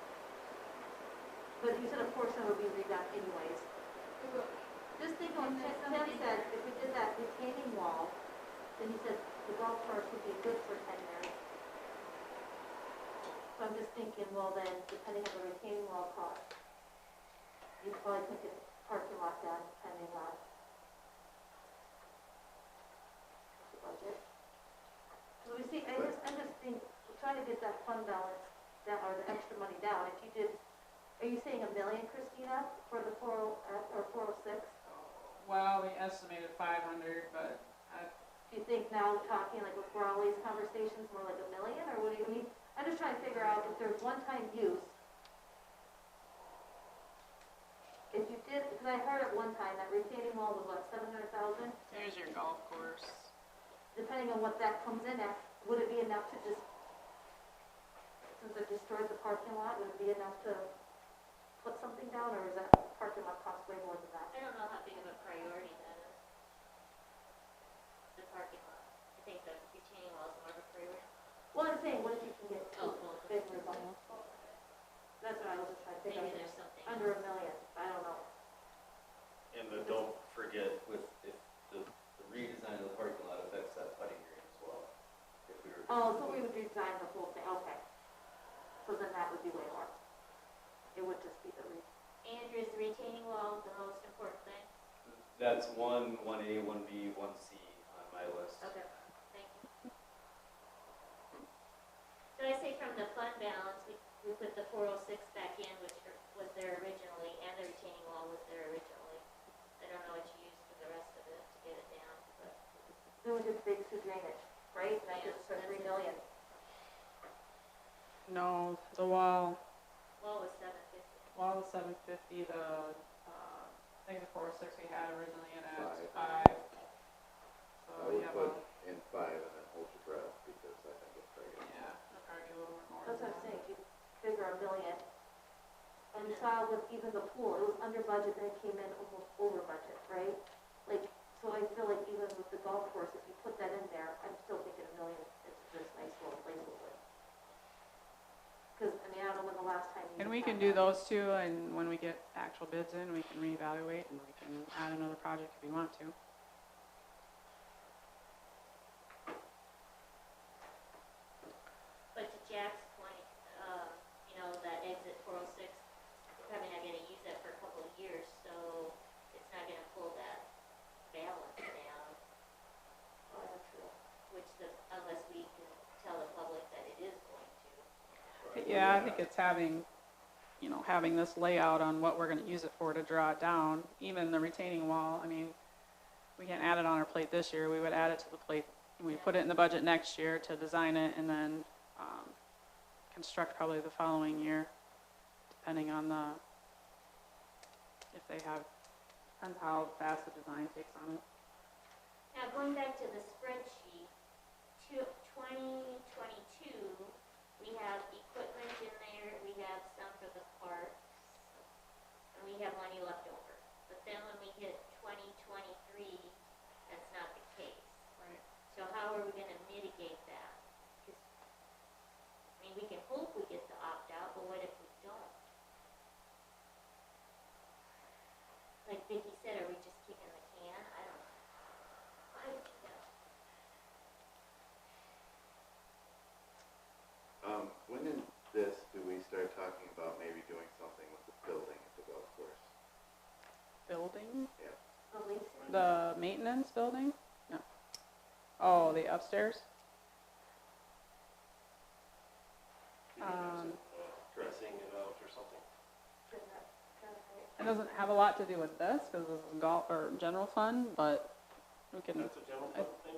But you said a portion would be redone anyways. Just think when Tim said, if we did that retaining wall, then he said the golf course would be good for 10 years. So I'm just thinking, well then, depending on the retaining wall cost, you probably could get the parking lot done, depending on the budget. So we see, I'm just trying to get that fund balance down, or the extra money down. If you did, are you saying $1 million, Christina, for the 40, or 406? Well, we estimated 500, but Do you think now, talking like with Raleigh's conversations, more like $1 million, or what do you mean? I'm just trying to figure out if there's one-time use. If you did, because I heard at one time that retaining wall was what, 700,000? there's your golf course. Depending on what that comes in at, would it be enough to just, since it destroyed the parking lot, would it be enough to put something down, or is that parking lot cost way more than that? I don't know how big of a priority that is, the parking lot. I think the retaining wall is more of a priority. Well, I'm saying, what if you can get two Oh, big results? That's what I was just trying to figure out. Maybe there's something. Under $1 million, I don't know. And but don't forget, with, if the redesign of the parking lot affects that putting green as well. If we were. Oh, so we would redesign the whole thing, okay. So then that would be way more. It would just be the Andrew, is the retaining wall the most important thing? That's 1A, 1B, 1C on my list. Okay, thank you. So I say from the fund balance, we put the 406 back in, which was there originally, and the retaining wall was there originally. I don't know what you used for the rest of it to get it down, but. It was just big to drainage, right? That Yeah, just for that's 3 it. million. No, the wall Wall was 750. was 750, I think the 406 we had originally in at 5. Five. So I would yeah, put well, in 5 and then hold your breath, because I think it's very good. yeah, it'll probably be a little bit more. That's than what I'm that. saying, if you figure $1 million. And you saw with even the pool, it was under budget, then it came in almost over budget, right? Like, so I feel like even with the golf course, if you put that in there, I'm still thinking $1 million is just nice little placeholder. Because, I mean, I don't know when the last time you. And we had can do that. those two, and when we get actual bids in, we can reevaluate, and we can add another project if we want to. But to Jack's point, you know, that exit 406, we're probably not gonna use that for a couple of years, so it's not gonna pull that balance down, Oh, that's true. unless we can tell the public that it is going to. Yeah, I think it's having this layout on what we're gonna use it for to draw it down. Even the retaining wall, I mean, we can't add it on our plate this year, we would add it to the plate. We put it in the budget next year to design it, and then, construct probably the following year, depending on if they have, depends how fast the design takes on it. Now, going back to the spreadsheet, 2022, we have equipment in there, we have some for the parks, and we have money left over. But then when we hit 2023, that's not the case. Right. So how are we gonna mitigate that? 'Cause, I mean, we can hope we get the opt-out, but what if we don't? Like Vicki said, are we just kicking the can? I don't know. I don't know. When in this do we start talking about maybe doing something with the building at the golf course? Building, The leasing. the maintenance building? No. Oh, the upstairs? Dressing it out or something. It doesn't have a lot to do with this, because this is golf, or general fund, but we can, That's a general fund thing,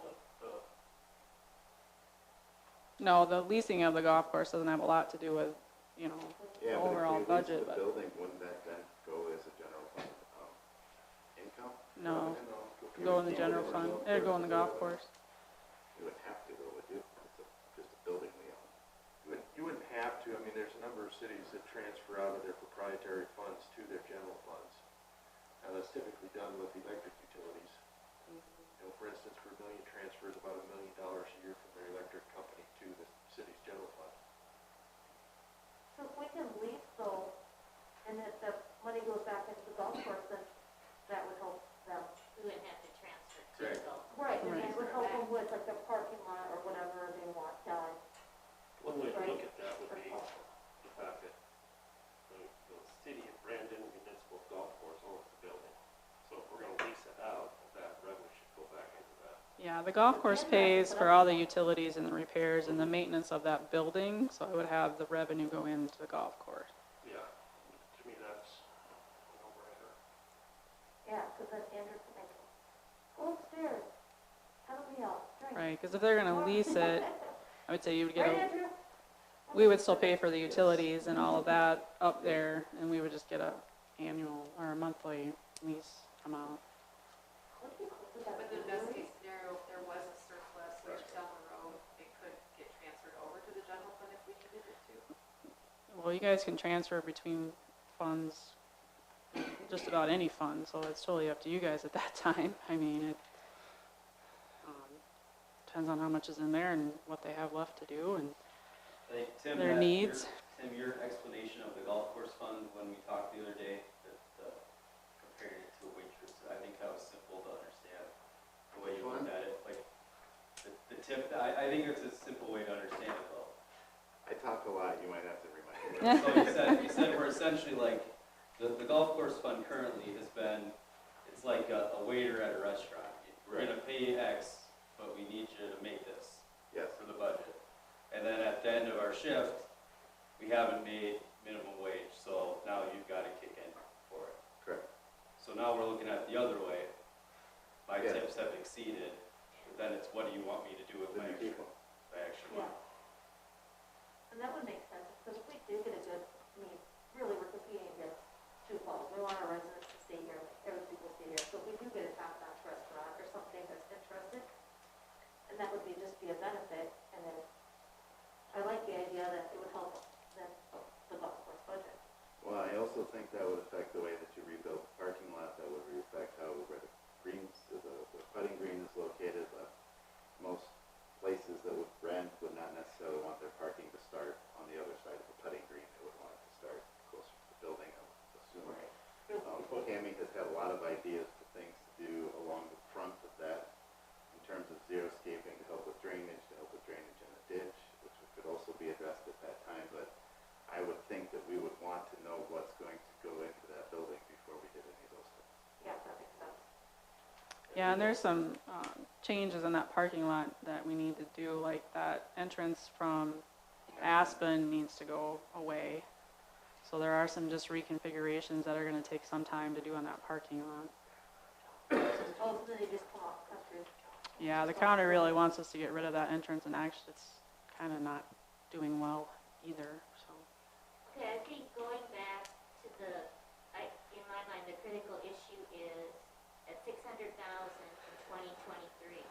no, the leasing of the golf course doesn't have a lot to do with, Yeah, overall but if we budget, lease but the building, wouldn't that then go as a general fund, income? no, You go would in the keep general it fund, golf it'd go course in the as golf a- course. You wouldn't have to, though, would you? It's just a building we own. You wouldn't have to, I mean, there's a number of cities that transfer out of their proprietary funds to their general funds. Now, that's typically done with electric utilities. You know, for instance, Vermillion transfers about $1 million a year from their electric company to the city's general fund. Yeah, the golf course pays for all the utilities and the repairs and the maintenance of that building, so I would have the revenue go into the golf course. Yeah, to me, that's a no-brainer. Yeah, because then Andrew can make, go upstairs, help me out, drink. Right, because if they're gonna lease it, I would say you would get Right, a, Andrew? we would still pay for the utilities and all of that up there, and we would just get a annual or a monthly lease amount. But the best case scenario, if there was a surplus later down the road, it could get transferred over to the general fund if we needed it to. Well, you guys can transfer between funds, just about any fund, so it's totally up to you guys at that time. I mean, it depends on how much is in there and what they have left to do and I think, Tim, their needs. Tim, your explanation of the golf course fund when we talked the other day, that comparing it to a waitress, I think that was simple to understand. The way you looked at it, like the tip, I think it's a simple way to understand it though. I talk a lot, you might have to remind me. So you said we're essentially like, the golf course fund currently has been, it's like a waiter at a restaurant. We're gonna pay X, but we need you to make this Yes, for the budget. And then at the end of our shift, we haven't made minimum wage, so now you've gotta kick in for it. correct. So now we're looking at the other way. My Yeah. tips have exceeded, but then it's what do you want me to do with The my new extra, people. my extra Yeah. money? And that would make sense, because if we do get a good, I mean, really, we're competing against Sioux Falls. We want our residents to stay here, every people stay here. So if we do get a top-notch restaurant or something that's interested, and that would be, just be a benefit, and then, I like the idea that it would help the golf course budget. Well, I also think that would affect the way that you rebuild the parking lot, that would affect how, where the greens, the putting green is located. Most places that would rent would not necessarily want their parking to start on the other side of the putting green. They would want it to start closer to the building, I'm assuming. Tammy has had a lot of ideas for things to do along the front of that in terms of xeriscaping to help with drainage in the ditch, which could also be addressed at that time. But I would think that we would want to know what's going to go into that building before we did any of those things. Yeah, that makes sense. Yeah, and there's some changes in that parking lot that we need to do, like that entrance from Aspen needs to go away. So there are some just reconfigurations that are gonna take some time to do on that parking lot. Oh, so then they just come off country. Yeah, the county really wants us to get rid of that entrance, and actually it's kinda not doing well either, so. Okay, I think going back to in my mind, the critical issue is at 600,000 in 2023.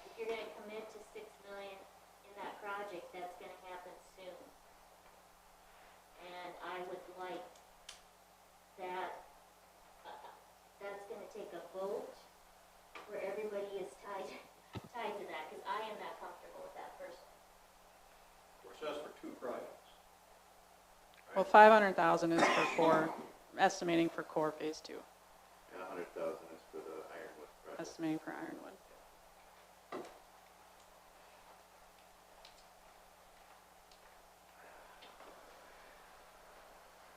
If you're gonna commit to 6 million in that project, that's gonna happen soon. And I would like that, that's gonna take a vote where everybody is tied to that, because I am not comfortable with that personally. Which says for 2 projects. Well, 500,000 is for estimating for core phase 2, And 100,000 is for the Ironwood project. estimating for Ironwood.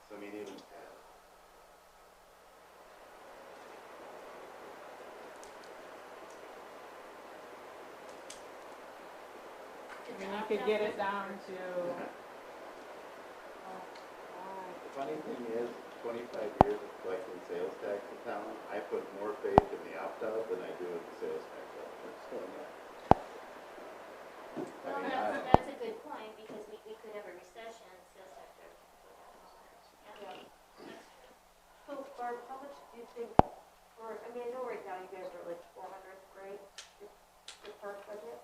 So I mean, even, I mean, you could get it down to, the funny thing is, 25 years of collecting sales tax in town, I put more faith in the opt-out than I do in the sales tax. Well, that's a good point, because we could have a recession and sales tax revenue go down. Yeah. So Barb, how much do you think, or, I mean, I know right now you guys are like 400, right? The park budget?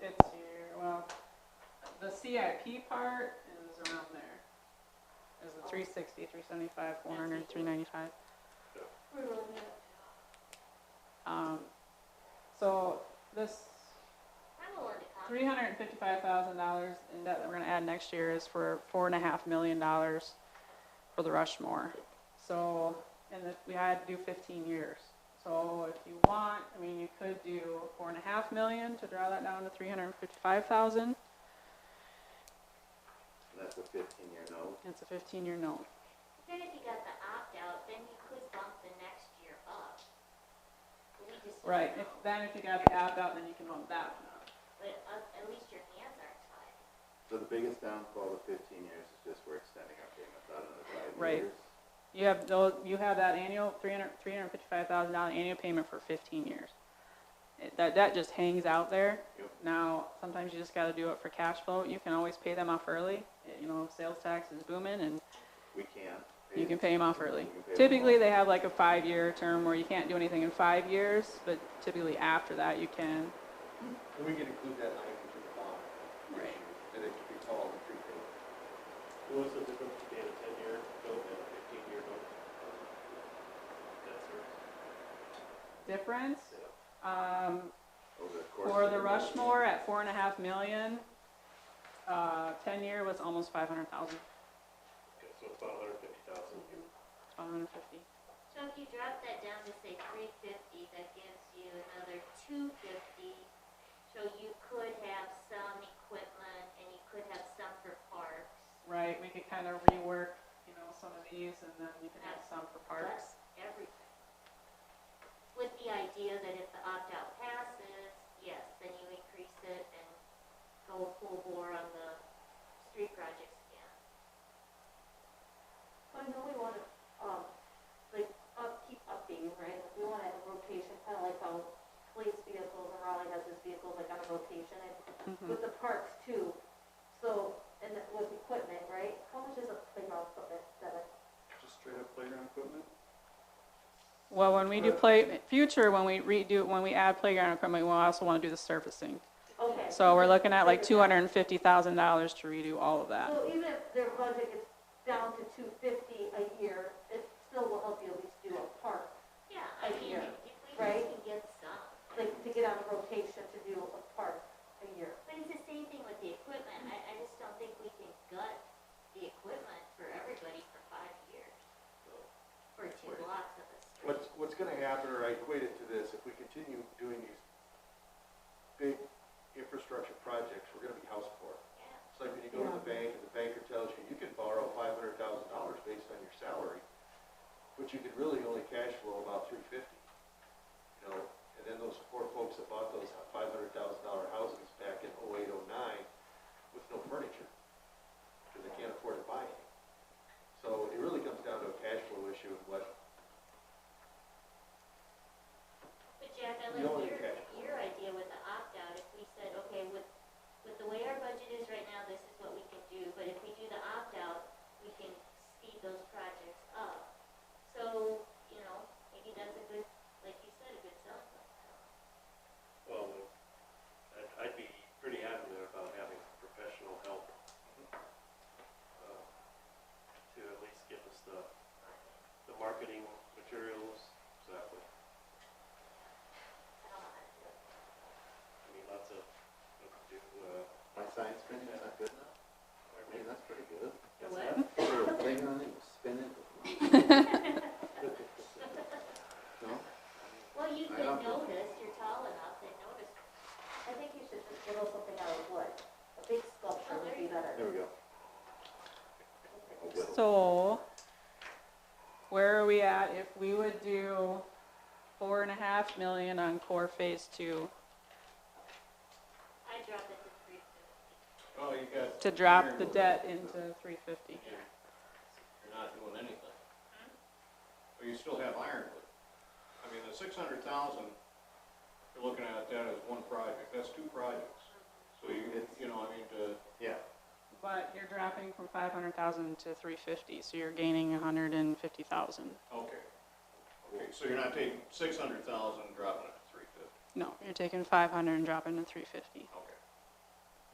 it's here, well, the CIP part is around there. There's the 360, 375, 400, 395. We're really good. So this I'm willing to compromise. $355,000 in debt that we're gonna add next year is for $4.5 million for the Rushmore. So, and we had to do 15 years. So if you want, I mean, you could do $4.5 million to draw that down to $355,000. And that's a 15-year note. It's a 15-year note. Then if you got the opt-out, then you could bump the next year up. just. Right, if you got the opt-out, then you can bump that one up. But at least your hands aren't tied. So the biggest downfall of 15 years is just we're extending our payments out another 5 Right. years. You have that annual $355,000 annual payment for 15 years. That just hangs out there. Yep. Now, sometimes you just gotta do it for cash flow. You can always pay them off early. You know, sales tax is booming and We can't. you can pay them off early. We can pay them Typically, off. they have like a 5-year term where you can't do anything in 5 years, but typically after that you can. And we can include that language in the bond. Right. That it could be called a prepaid. What's the difference between a 10-year note and a 15-year note? Debt service? Difference, Over the course for of the the Rushmore at 4.5 million, 10-year was almost 500,000. Okay, so it's about 150,000. It's 150. So if you drop that down to say 350, that gives you another 250. So you could have some equipment and you could have some for parks. Right, we could kind of rework, you know, some of these and then you can have some for parks. That's everything. With the idea that if the opt-out passes, yes, then you increase it and go full bore on the street projects again. I know we want to, keep updating, right? Like, we want to have a rotation, kind of like how police vehicles and Raleigh has his vehicles like on a rotation, and with the parks too. So, and with equipment, right? How much is a playground equipment, Devin? Just straight up playground equipment? Well, when we do when we add playground equipment, we also want to do the surfacing. Okay. So we're looking at like $250,000 to redo all of that. So even if their budget gets down to $250 a year, it still will help you at least do a park, Yeah, I mean, year, if we right? can get some. like to get on a rotation to do a park a year. But it's the same thing with the equipment. I just don't think we can gut the equipment for everybody for 5 years. For 2 blocks of a street. What's gonna happen, or I equate it to this, if we continue doing these big infrastructure projects, we're gonna be house poor. Yeah. It's like when you go to the bank and the banker tells you, you can borrow $500,000 based on your salary, but you could really only cash flow about $350. You know, and then those poor folks that bought those $500,000 houses back in 08, 09 with no furniture, because they can't afford to buy any. So it really comes down to a cash flow issue of what. But Jack, I You don't like need cash. your idea with the opt-out. If we said, okay, with the way our budget is right now, this is what we can do. But if we do the opt-out, we can speed those projects up. So, you know, maybe that's a good, like you said, a good selling point. Well, I'd be pretty adamant about having professional help to at least give us the marketing materials, exactly. I don't know how to do it. I mean, lots of, My science spinning is not good enough? I mean, that's pretty good. The what? Put a thing on it, you spin it. No? Well, you I could know. notice, you're tall enough, they notice. I think you should just whittle something out of wood. A big sculpture would be better. There we go. A whittle. So, where are we at if we would do 4.5 million on core phase 2 I drop it to 350. Oh, you got. to drop the ironwood. debt into 350? You're not doing anything. But you still have ironwood. I mean, the 600,000, you're looking at that as one project, that's 2 projects. So you know, I mean, Yeah. But you're dropping from 500,000 to 350, so you're gaining 150,000. okay. Okay, so you're not taking 600,000 and dropping it to 350. No, you're taking 500 and dropping to 350. Okay.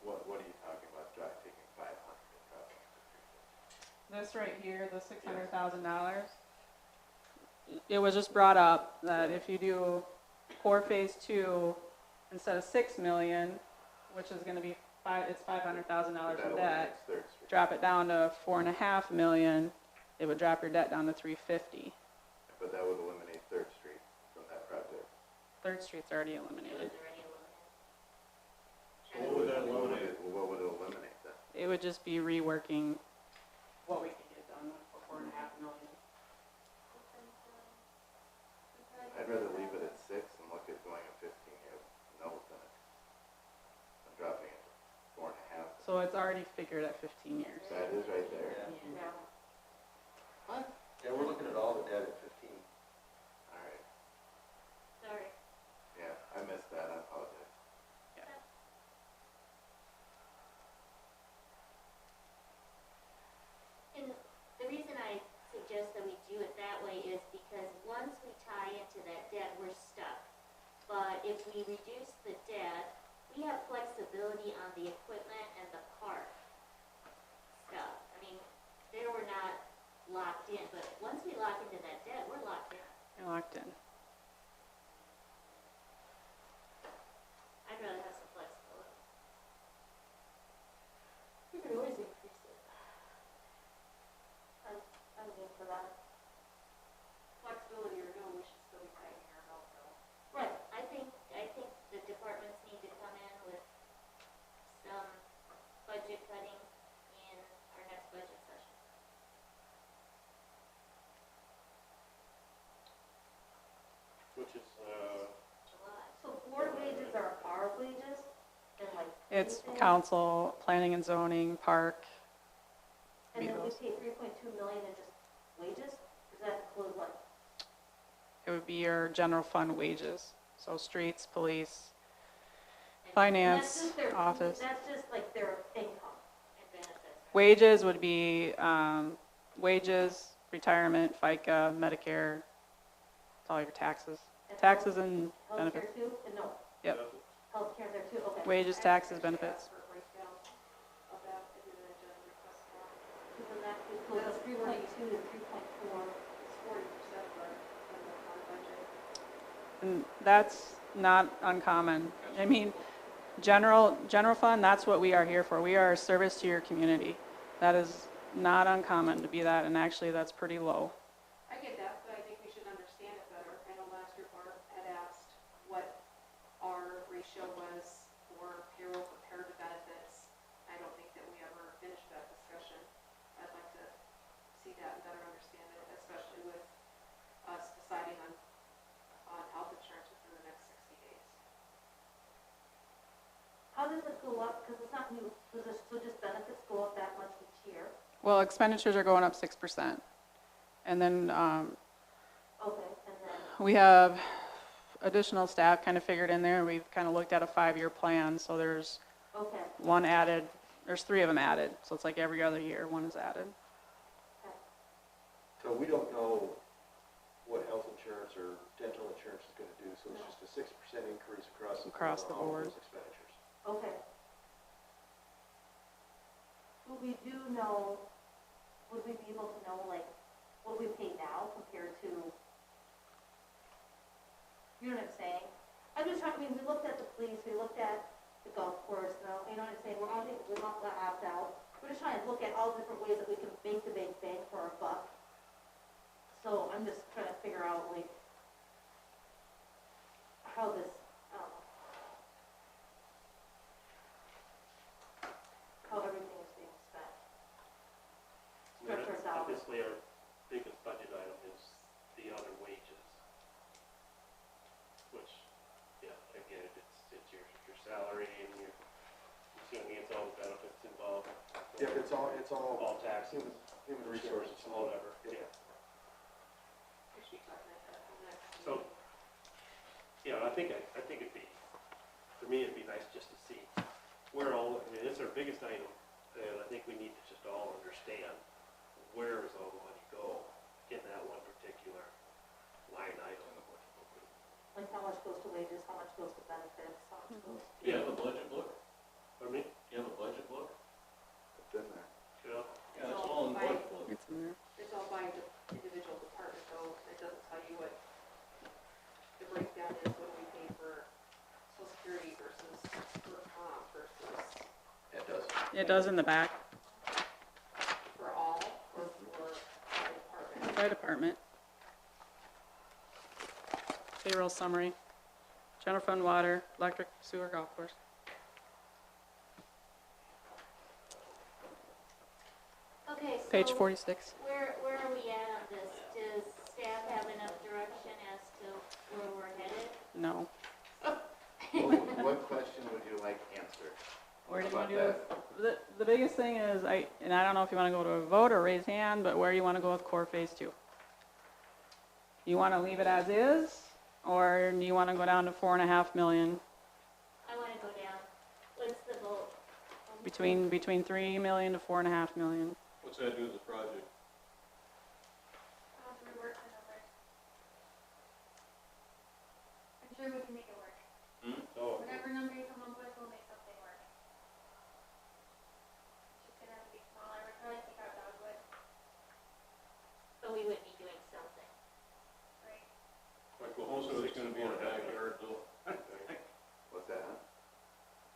What are you talking about, taking 500 and dropping it to 350? This right here, the $600,000, it was just brought up that if you do core phase 2 instead of 6 million, which is going to be it's $500,000 That in eliminates debt, Third Street. drop it down to 4.5 million, it would drop your debt down to 350. But that would eliminate Third Street from that project. 3rd Street's already eliminated. So what would that eliminate? What would it eliminate then? It would just be reworking what we could get done for 4.5 million. I'd rather leave it at 6 and look So it's already figured at 15 years. That is right there. Yeah. What? Yeah, we're looking at all the debt at 15. All right. Sorry. Yeah, I missed that. I apologize. And the reason I suggest that we do it that way is because once we tie into that debt, we're stuck. But if we reduce the debt, we have flexibility on the equipment and the park stuff. I mean, there we're not locked in, but once we lock into that debt, we're locked in. You're locked in. I'd rather have some flexibility. We could always increase it. I'm good for that. Flexibility or no, we should still be tightening our belt though. Right, I think the departments need to come in with some budget cutting in our next budget session. Which is, July. So board wages are our wages, and like. It's anything? council, planning and zoning, park. And then we Beatles. pay 3.2 million in just wages? Does that include like, It would be your general fund wages. So streets, police, And finance, that's just their, office. that's just like their income. And benefits. right? Wages would be wages, retirement, FICA, Medicare, it's all your taxes. And Taxes and benefits. Healthcare too? And no, Yep. healthcare there too, okay. Wages, taxes, benefits. For a breakdown of that, if you're gonna just request that. So then that includes 3.2 to 3.4. It's 40% of our budget. And that's not uncommon. I mean, general fund, that's what we are here for. We are a service to your community. That is not uncommon to be that, and actually that's pretty low. I get that, but I think we should understand it better. I know last year Bart had asked what our ratio was for payroll compared to benefits. I don't think that we ever finished that discussion. I'd like to see that and better understand it, especially with us deciding on health insurance within the next 60 days. How does it go up? Because it's not new, so just benefits go up that much each year? Well, expenditures are going up 6%. And then Okay, and then, we have additional staff kind of figured in there. We've kind of looked at a 5-year plan, so there's okay, one added, there's 3 of them added. So it's like every other year, one is added. So we don't know what health insurance or dental insurance is gonna do, so it's just a 6% increase across the board on all board. those expenditures. okay. Would we do know, would we be able to know, like, what we pay now compared to, you know what I'm saying? I'm just trying, I mean, we looked at the police, we looked at the golf course, you know what I'm saying? We're all, we're not gonna opt out. We're just trying to look at all the different ways that we can make the big bang for our buck. So I'm just trying to figure out, like, how this, how everything is being spent. Stretch our dollars. obviously our biggest budget item is the other wages. Which, yeah, I get it, it's your salary and your, assuming it's all the benefits involved. Yeah, it's all All taxes, human resources. whatever, yeah. We should talk about that in the next So, yeah, I think it'd be, for me, it'd be nice just to see where all, I mean, it's our biggest item, and I think we need to just all understand where does all the money go in that one particular line item. Like how much goes to wages, how much goes to benefits, how much goes to. You have a budget book? Pardon me? You have a budget book? It's in there. Yeah. Yeah, it's all in the budget book. It's in there. It's all by the individual department though, it doesn't tell you what the breakdown is, what do we pay for social security versus for comp versus It does. It does in the back, for all, or for the department. by department. Payroll summary, general fund, water, electric, sewer, golf course. Okay, so. Page 46. Where are we at on this? Does staff have enough direction as to where we're headed? No. What question would you like answered? Where do you want to About do, the biggest thing is, and I don't know if you want to go to a vote or raise hand, but where do you want to go with core phase 2? You want to leave it as is, or do you want to go down to 4.5 million? I want to go down. What's the vote? Between 3 million to 4.5 million. What's that do to the project? I'll have to rework the numbers. I'm sure we can make it work. Oh, Whatever number you come up with, we'll make something work. It's just gonna have to be smaller, we're probably take out dogwood, But we would be doing something. right? like, well, most of it's gonna be in the backyard though. What's that, huh?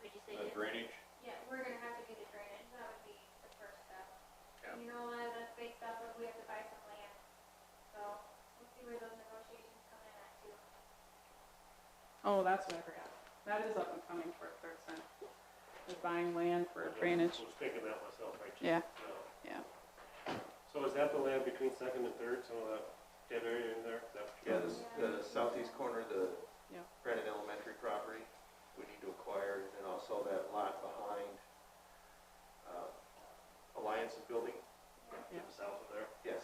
Would you say? That drainage. Yeah, we're gonna have to do the drainage, that would be the first step. Yeah. You know, a lot of that's based off of, we have to buy some land, so we'll see where those negotiations come in at too. Oh, that's what I forgot. That is up and coming for a third cent. Is buying land for drainage. I was thinking that myself, right? Yeah, No. yeah. So is that the land between second and third, some of that dead area in there? Is that what Yeah, you're- the southeast corner of the Yeah. Brandon Elementary property, we need to acquire, and also that lot behind, Alliance's building. Yeah. To the south of there? Yes.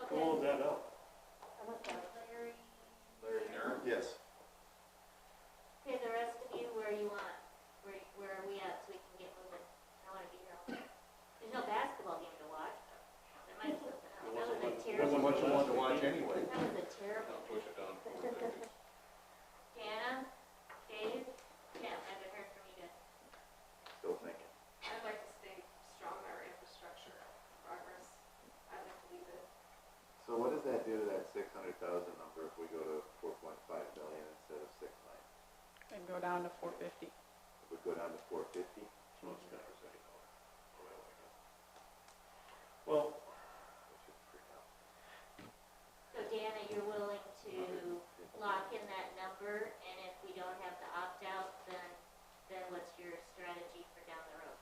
Who owns that now? Larry, Larry Nern? Yes. Okay, the rest of you, where you want, where are we at so we can get moving? I want to be here all day. There's no basketball game to watch. There might be something else. That was a terrible. Wasn't much you wanted to watch anyway. That was a terrible. Push it down to 450. Jana, Dave, yeah, I haven't heard from you guys. Still thinking. I'd like to stay strong on our infrastructure progress. I'd like to leave it. So what does that do to that 600,000 number if we go to 4.5 million instead of 6 million? And go down to 450. If we go down to 450? Well, it's 10% more. Well, Which is pretty tough. So Dana, you're willing to lock in that number, and if we don't have to opt out, then what's your strategy for down the road?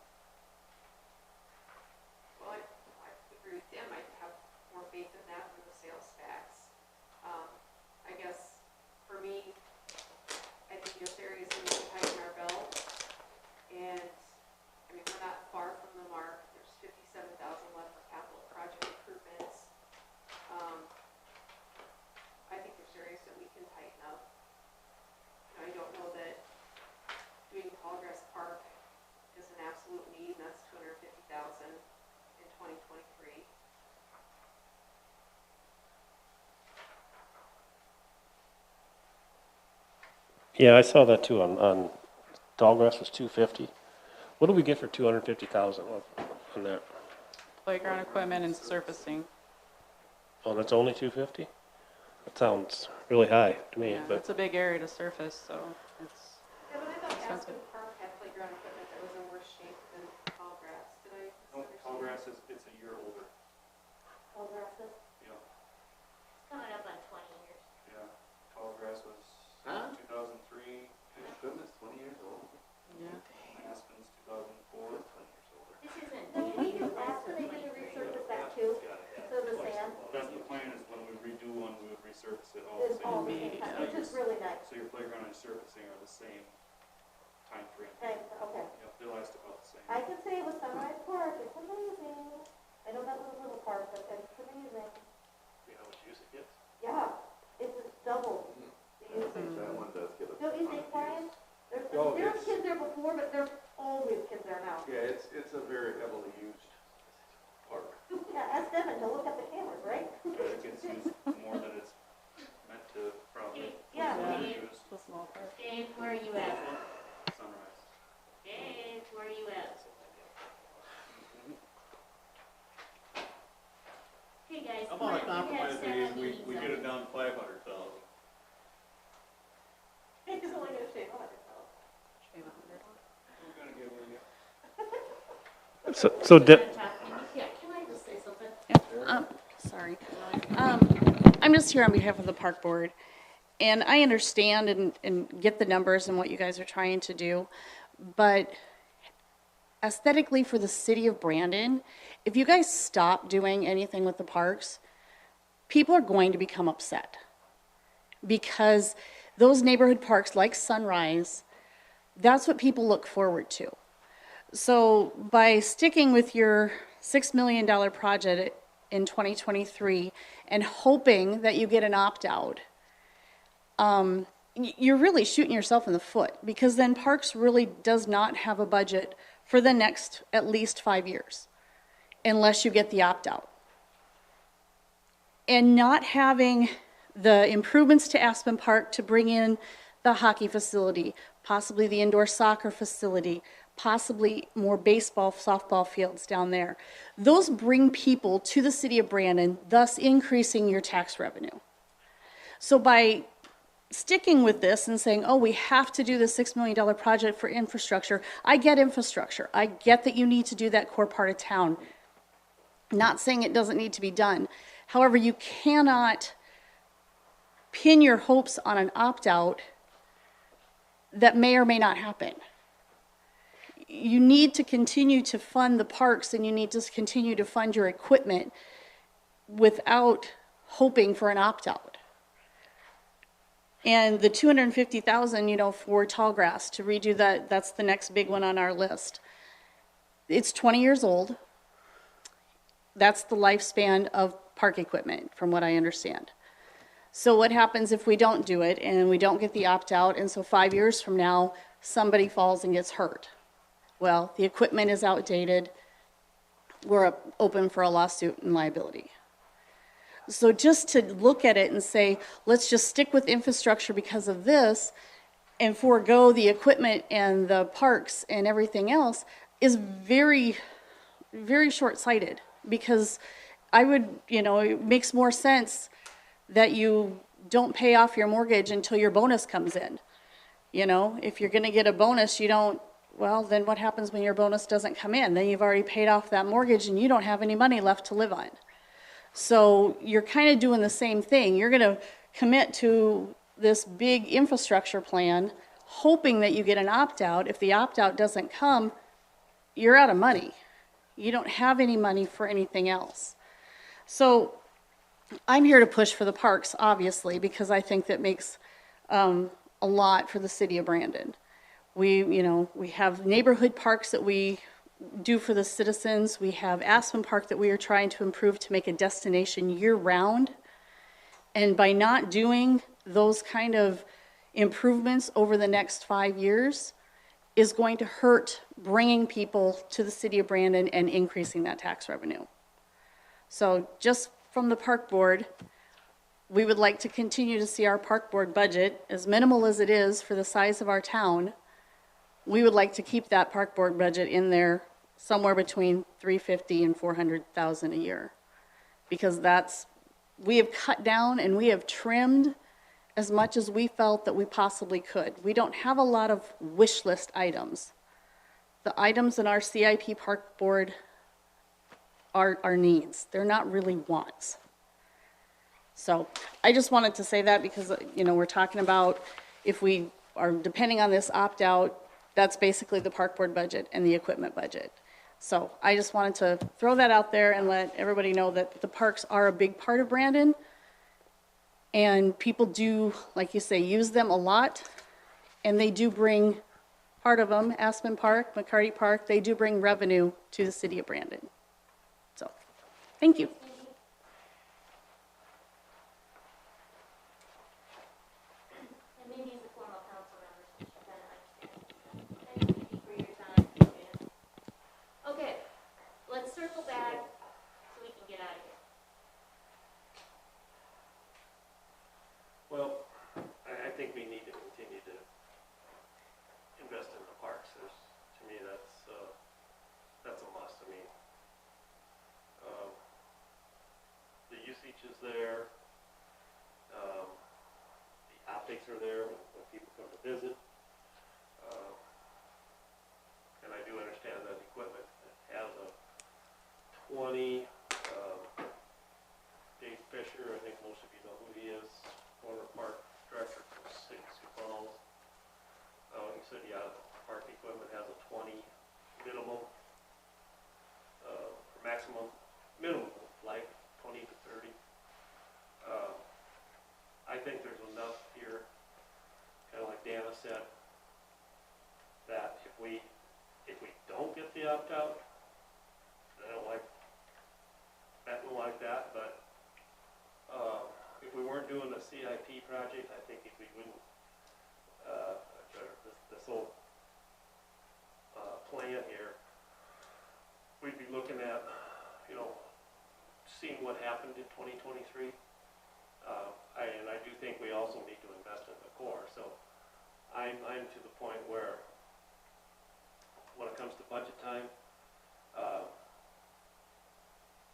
Well, I agree with Tim, I have more faith in that than the sales tax. I guess, for me, I think there's areas we need to tighten our belt, and, I mean, we're not far from the mark, there's 57,000 left for capital project improvements. I think there's areas that we can tighten up. I don't know that doing Tallgrass Park is an absolute need, and that's 250,000 in 2023. yeah, I saw that too on Tallgrass was 250. What do we get for 250,000 on that? Playground equipment and surfacing. Oh, that's only 250? That sounds really high to me, Yeah, but it's a big area to surface, so it's, Yeah, but I thought Expensive. Aspen Park had playground equipment that was in worse shape than Tallgrass. Did I no, misunderstand? Tallgrass is, it's a year older. Oh, grasses? Yeah, It's coming up on 20 years. yeah. Tallgrass was Huh? 2003, Equipment's 20 years old. yeah. Aspen's 2004. 20 years older. This isn't. Did we do ask that they did a resurface that too? So the sand That's the plan, is when we redo one, we would resurface it all is the all same. the same time, which is really nice. So your playground and surfacing are the same time frame. Thanks, okay. Yep, they last about the same. I can say with Sunrise Park, it's amazing. I know that was a little park, but it's amazing. See how much use it gets? Yeah, it's double the usage. That one does get a. Don't you think, Brian? There Oh, were it's- kids there before, but there's always kids there now. Yeah, it's a very heavily used park. Yeah, ask Devin, he'll look at the cameras, right? But it gets used more than it's meant to, probably. Yeah, Dave, Use It's a small part. Dave, where are you at? Sunrise. Dave, where are you at? Okay, guys, How come on, about a you have compromise, 7 we meetings get on it down to 500,000? He's only gonna shave on it, Shave 100. We're gonna give it, So, Yeah, can I just say something? Sorry. I'm just here on behalf of the park board, and I understand and get the numbers and what you guys are trying to do, but aesthetically for the city of Brandon, if you guys stop doing anything with the parks, people are going to become upset. Because those neighborhood parks like Sunrise That's what people look forward to. So by sticking with your $6 million project in 2023 and hoping that you get an opt-out, you're really shooting yourself in the foot, because then Parks really does not have a budget for the next at least 5 years unless you get the opt-out. And not having the improvements to Aspen Park to bring in the hockey facility, possibly the indoor soccer facility, possibly more baseball, softball fields down there. Those bring people to the city of Brandon, thus increasing your tax revenue. So by sticking with this and saying, oh, we have to do the $6 million project for infrastructure, I get infrastructure. I get that you need to do that core part of town. Not saying it doesn't need to be done. However, you cannot pin your hopes on an opt-out that may or may not happen. You need to continue to fund the parks, and you need to continue to fund your equipment without hoping for an opt-out. And the $250,000, for Tallgrass to redo that, that's the next big one on our list. It's 20 years old. That's the lifespan of park equipment, from what I understand. So what happens if we don't do it and we don't get the opt-out, and so 5 years from now, somebody falls and gets hurt? Well, the equipment is outdated. We're open for a lawsuit and liability. So just to look at it and say, let's just stick with infrastructure because of this and forego the equipment and the parks and everything else is very, very short-sighted, because I would, it makes more sense that you don't pay off your mortgage until your bonus comes in. If you're going to get a bonus, you don't, well, then what happens when your bonus doesn't come in? Then you've already paid off that mortgage and you don't have any money left to live on. So you're kind of doing the same thing. You're going to commit to this big infrastructure plan, hoping that you get an opt-out. If the opt-out doesn't come, you're out of money. You don't have any money for anything else. So I'm here to push for the parks, obviously, because I think that makes a lot for the city of Brandon. We have neighborhood parks that we do for the citizens. We have Aspen Park that we are trying to improve to make a destination year-round. And by not doing those kind of improvements over the next 5 years is going to hurt bringing people to the city of Brandon and increasing that tax revenue. So just from the park board, we would like to continue to see our park board budget, as minimal as it is for the size of our town, we would like to keep that park board budget in there somewhere between $350,000 and $400,000 a year. Because we have cut down and we have trimmed as much as we felt that we possibly could. We don't have a lot of wish list items. The items in our CIP park board are needs. They're not really wants. So I just wanted to say that because, we're talking about if we are depending on this opt-out, that's basically the park board budget and the equipment budget. So I just wanted to throw that out there and let everybody know that the parks are a big part of Brandon. And people do, like you say, use them a lot. And they do bring, part of them, Aspen Park, McCarty Park, they do bring revenue to the city of Brandon. So, thank you. And maybe as a formal council member, so she kind of understands. Thanks, Judy, for your time. Okay, let's circle back so we can get out of here. Well, I think we need to continue to invest in the parks. To me, that's a must. The usage is there. The optics are there when people come to visit. And I do understand that equipment has a 20, Dave Fisher, I think most of you know who he is, former park director for Sioux Falls. He said, yeah, the park equipment has a 20 minimum, for maximum, minimum life, 20 to 30. opt-out. I don't like that, but, if we weren't doing a CIP project, I think if we wouldn't, this whole, plan here, we'd be looking at, seeing what happened in 2023. And I do think we also need to invest in the core, so I'm to the point where when it comes to budget time,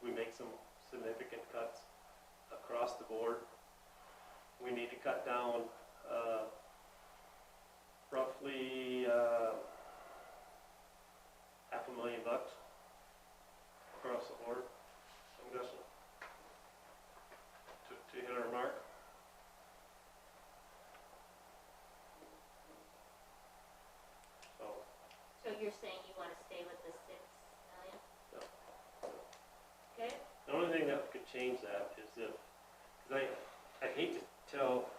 we make some significant cuts across the board. We need to cut down roughly $500,000 across the board, I'm guessing, to hit our mark. So you're saying you want to stay with the 6 million? Okay. The only thing that could change that is if, because I hate to tell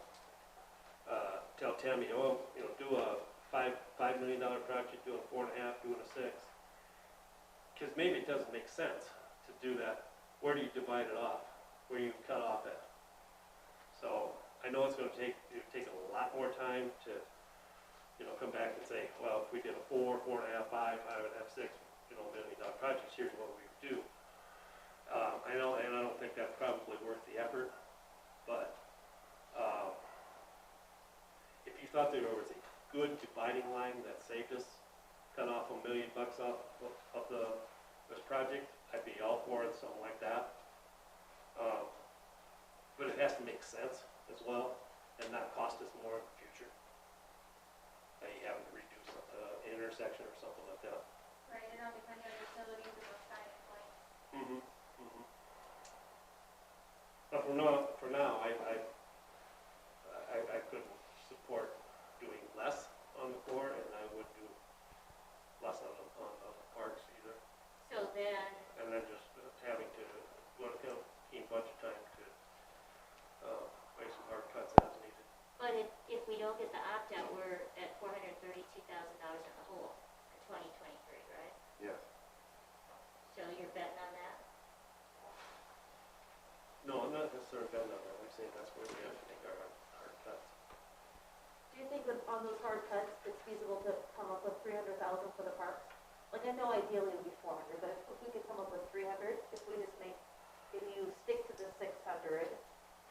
Tammy, oh, do a $5 million project, do a 4.5, doing a 6. Because maybe it doesn't make sense to do that. Where do you divide it off? Where do you cut off at? So I know it's going to take a lot more time to, come back and say, well, if we did a 4, 4.5, 5, 5.5, 6, $1 million projects, here's what we would do. I know, and I don't think that's probably worth the effort, but if you thought there was a good dividing line that saved us, cut off $1 million off of this project, I'd be all for it, something like that. But it has to make sense as well, and not cost us more in the future. You have to reduce the intersection or something like that. Right, and all depends on utilities and what kind of like. But for now, I couldn't support doing less on the core, and I would do less on the parks either. So then, And then just having to, keen budget time to make some hard cuts as needed. but if we don't get the opt-out, we're at $432,000 in the hole for 2023, right? Yes. So you're betting on that? No, I'm not necessarily betting on that. I'm saying that's where we have to make our hard cuts. Do you think that on those hard cuts, it's feasible to come up with 300,000 for the parks? Like, I know ideally it would be 400, but if we could come up with 300, if you stick to the 600,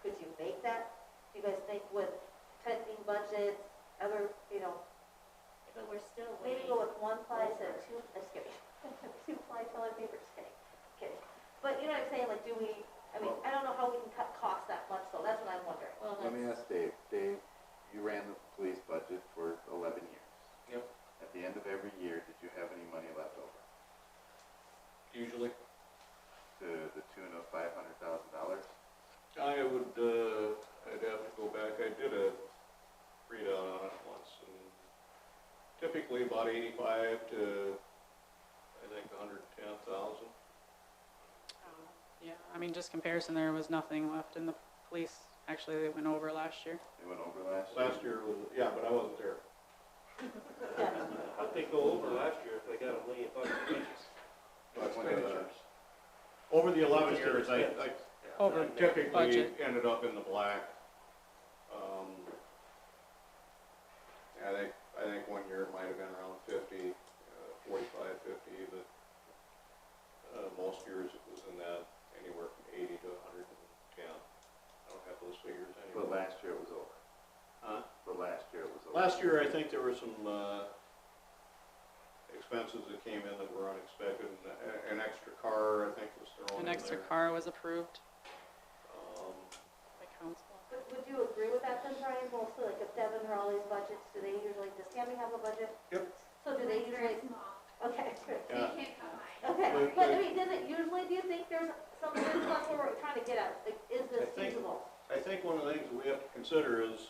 could you make that? Do you guys think with pending budgets, other, But we're still maybe waiting. go with 1 ply instead of 2, just kidding. 2 ply toilet paper, just kidding. But you know what I'm saying, like, I don't know how we can cut costs that much, though, that's what I'm wondering. Well, Let me that's, ask Dave. Dave, you ran the police budget for 11 years. Yep. At the end of every year, did you have any money left over? Usually. To the tune of $500,000? I would, I'd have to go back. I did a readout on it once, and typically about 85 to, I think, 110,000. Yeah, I mean, just comparison, there was nothing left in the police. Actually, they went over last year. They went over last year? Last year was, yeah, but I wasn't there. How'd they go over last year if they got $1 million expenditures? Over the 11 years, I Over typically budget. ended up in the black. I think 1 year it might have been around 50, 45, 50, but most years it was in that anywhere from 80 to 110. I don't have those figures anymore. But last year it was over. Huh? But last year it was over. Last year, I think there were some expenses that came in that were unexpected. An extra car, I think, was thrown in An extra there. car was approved Um, by council. But would you agree with that then, Brian, mostly, like if Devin or all these budgets, do they usually, does Tammy have a budget? Yep. So do they Mine's very usually, small, okay, good. so you Yeah. can't cut mine. Okay, But- but I mean, does it usually, do you think there's some, that's what we're trying to get at, like, is this I think- feasible? I think one of the things we have to consider is,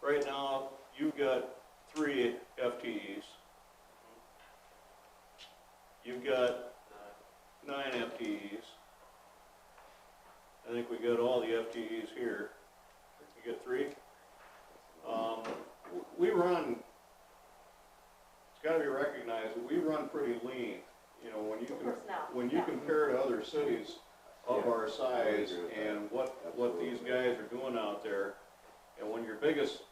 right now, you've got 3 FTEs. You've got 9 FTEs. I think we got all the FTEs here. You got 3? We run, gotta be recognized that we run pretty lean. You know, when you Personnel, when you yeah. compare to other cities of Yeah, our size agree with that. and what these guys are doing out there, and when your biggest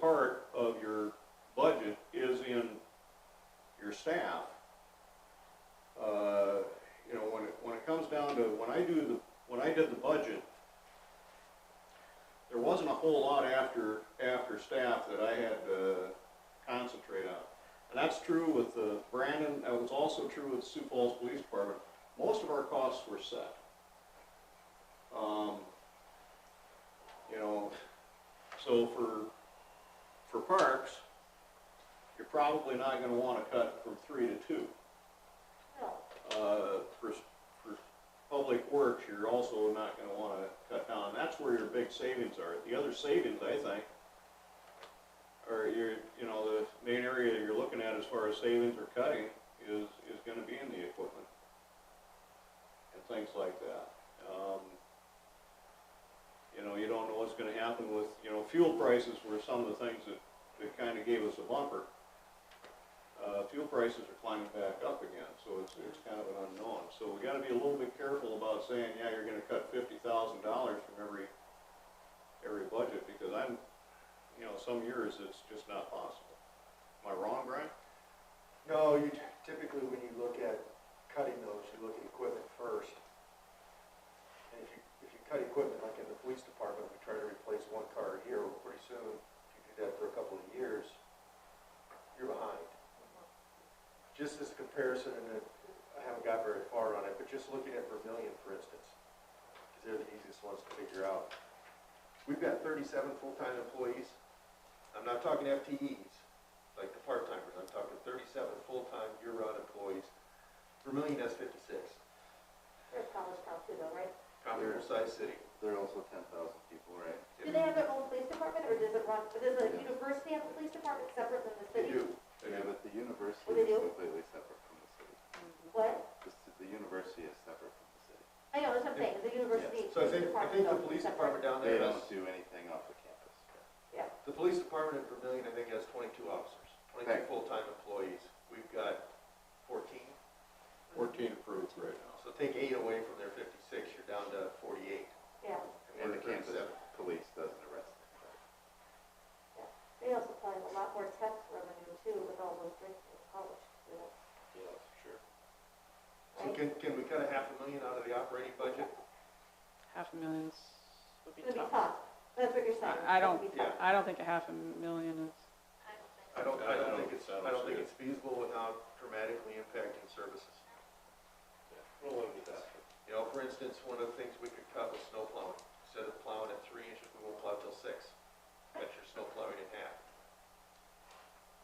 part of your budget is in your staff, you know, when it comes down to, when I did the budget, there wasn't a whole lot after staff that I had to concentrate on. And that's true with Brandon, that was also true with Sioux Falls Police Department. Most of our costs were set. You know, so for parks, you're probably not gonna wanna cut from 3 to 2. For public works, you're also not gonna wanna cut down. That's where your big savings are. The other savings, I think, or you know, the main area you're looking at as far as savings or cutting is gonna be in the equipment and things like that. You know, you don't know what's gonna happen with, you know, fuel prices were some of the things that kinda gave us a bumper. Fuel prices are climbing back up again, so it's kind of an unknown. So we gotta be a little bit careful about saying, yeah, you're gonna cut $50,000 from every budget, because you know, some years it's just not possible. Am I wrong, Brian? No, you typically, when you look at cutting those, you look at equipment first. And if you cut equipment, like in the police department, we try to replace one car a year, well, pretty soon, if you do that for a couple of years, you're behind. Just as a comparison, and I haven't got very far on it, but just looking at Vermillion, for instance, because they're the easiest ones to figure out. We've got 37 full-time employees. I'm not talking FTEs, like the part-timers. I'm talking 37 full-time year-round employees. Vermillion has 56. They're a college town too, though, right? Comparable-sized city. They're also 10,000 people, right? Do they have their own police department, or does the university have a police department separate than the They city? do. Yeah, but the university Oh, they is do? completely separate from the city. What? The university is separate from the city. I know, that's what I'm saying, is the university So I police think department the though police separate? department down They there don't has, do anything off the campus. Yeah. the police department in Vermillion, I think, has 22 officers, 22 Okay. full-time employees. We've got 14. 14 approved right now. So take 8 away from their 56, you're down to 48. Yeah, And the we're at campus 37. police doesn't arrest. yeah. They also probably have a lot more tech revenue too with all those drinks in college students, Yeah, sure. So right? can we cut $500,000 out of the operating budget? $500,000 would be It's gonna be tough. tough, that's what you're saying. I It's don't, gonna be tough. I don't think $500,000 is, I don't I don't think it's, see I don't think it. it's feasible without dramatically impacting services. We'll look at that. You know, for instance, one of the things we could cut was snow plowing. Instead of plowing at 3 inches, we won't plow till 6. Cut your snow plowing in half.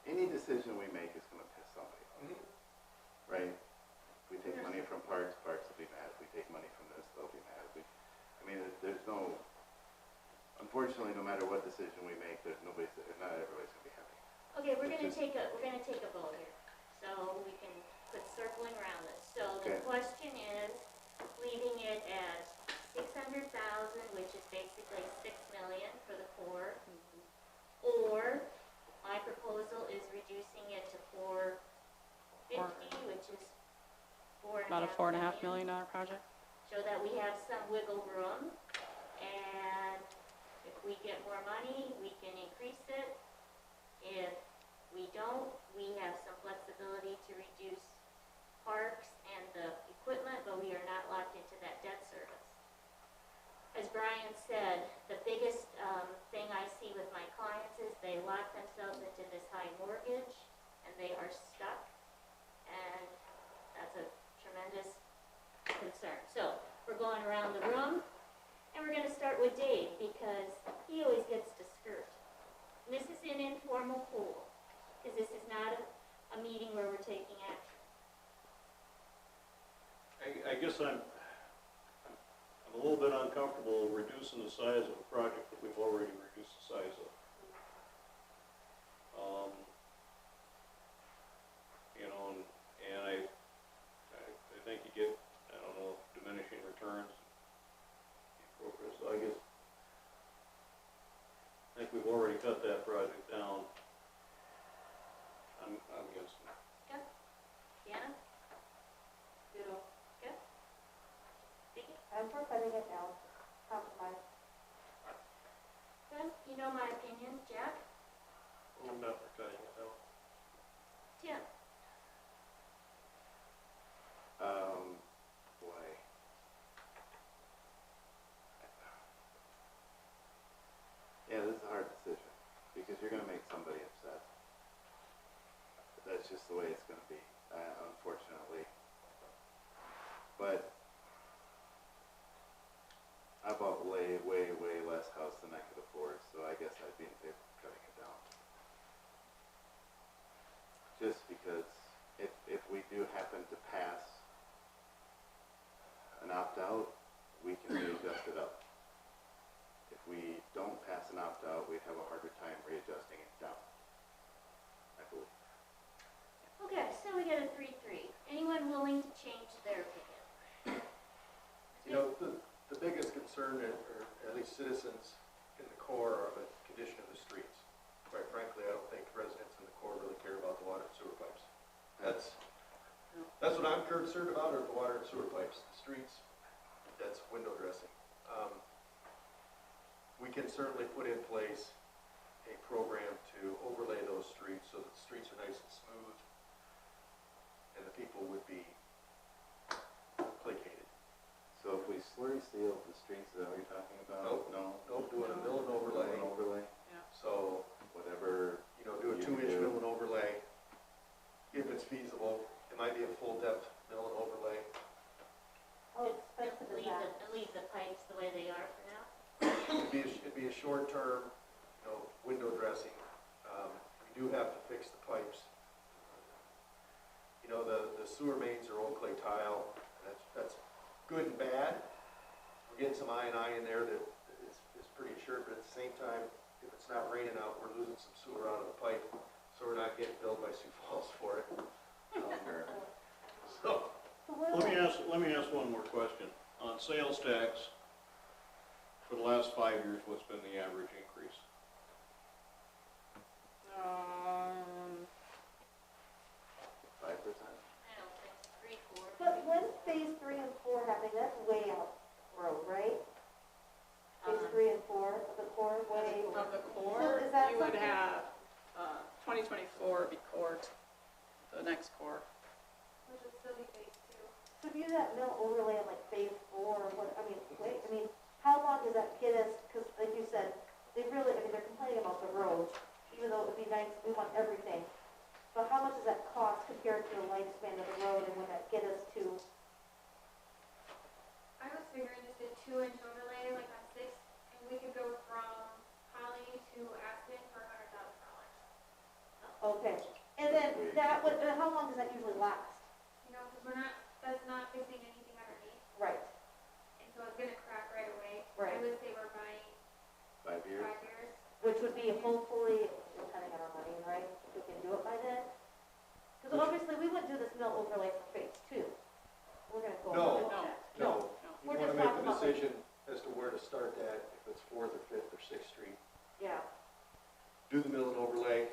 Any decision we make is gonna piss somebody off, right? If we take money from parks will be mad. If we take money from this, they'll be mad. I mean, there's no, unfortunately, no matter what decision we make, not everybody's gonna be happy. Okay, we're gonna take a vote here, so we can quit circling around this. So the Okay. question is, leaving it at 600,000, which is basically 6 million for the core, or my proposal is reducing it to 450, which is about a $4.5 million project. so that we have some wiggle room, and if we get more money, we can increase it. If we don't, we have some flexibility to reduce parks and the equipment, but we are not locked into that debt service. As Brian said, the biggest thing I see with my clients is they lock themselves into this high mortgage, and they are stuck, and that's a tremendous concern. So, we're going around the room, and we're gonna start with Dave, because he always gets to skirt. And this is an informal pool, because this is not a meeting where we're taking action. I guess I'm a little bit uncomfortable reducing the size of a project that we've already reduced the size of. You know, and I think you get, I don't know, diminishing returns. So I think we've already cut that project down. I'm against them. Deanna? Ditto. Vicky? I'm for cutting it down, compromise. Good, you know my opinion. Jack? I'm not for cutting it out. Tim? Boy. Yeah, this is a hard decision, because you're gonna make somebody upset. That's just the way it's gonna be, unfortunately. But I bought way less house than I could afford, so I guess I'd be in favor of cutting it down. Just because if we do happen to pass an opt-out, we can readjust it up. If we don't pass an opt-out, we'd have a harder time readjusting it down, I believe. Okay, so we got a 3-3. Anyone willing to change their opinion? You know, the biggest concern, or at least citizens in the core, are the condition of the streets. Quite frankly, I don't think residents in the core really care about the water and sewer pipes. That's what I'm concerned about, are the water and sewer pipes. The streets, that's window dressing. We can certainly put in place a program to overlay those streets so that the streets are nice and smooth, and the people would be placated. So if we slurry seal the streets, is that what you're talking about? Nope. No? Nope, doing a mill and overlay. An overlay? So, Whatever. you know, do a You 2-inch do. mill and overlay, if it's feasible. It might be a full depth mill and overlay. How expensive is that? Leave the pipes the way they are for now? It'd be a short term, you know, window dressing. We do have to fix the pipes. You know, the sewer mains are old clay tile. That's good and bad. We're getting some I&I in there that is pretty assured, but at the same time, if it's not raining out, we're losing some sewer out of the pipe, so we're not getting billed by Sioux Falls for it. So, Let me ask one more question. On sales tax, for the last 5 years, what's been the average increase? 5%? I don't think 3-4. But when's phase 3 and 4 happening? That's way out road, right? Phase 3 and 4 of the core, way. Of the So core, is that you would something- have, 2024 be core, the next core. Which would still be phase 2. So if you do that mill overlay on like phase 4, or what, how long does that get us? Because like you said, they really, they're complaining about the roads, even though it'd be nice, we want everything. But how much does that cost compared to the lifespan of the road, and would that get us to? I was figuring just a 2-inch overlay, like on 6, and we could go from Holly to Aspen for $100,000. Okay, and then that would, how long does that usually last? You know, because that's not fixing anything underneath, Right. and so it's gonna crack right away. Right. I would say we're buying 5 years? 5 years. Which would be hopefully, depending on our money, right, if we can do it by then? Because obviously, we wouldn't do this mill overlay for phase 2. We're gonna go. No. with that. no, you We're wanna just make talking the about the- decision as to where to start that, if it's 4th or 5th or 6th Street. Yeah, Do the mill and overlay.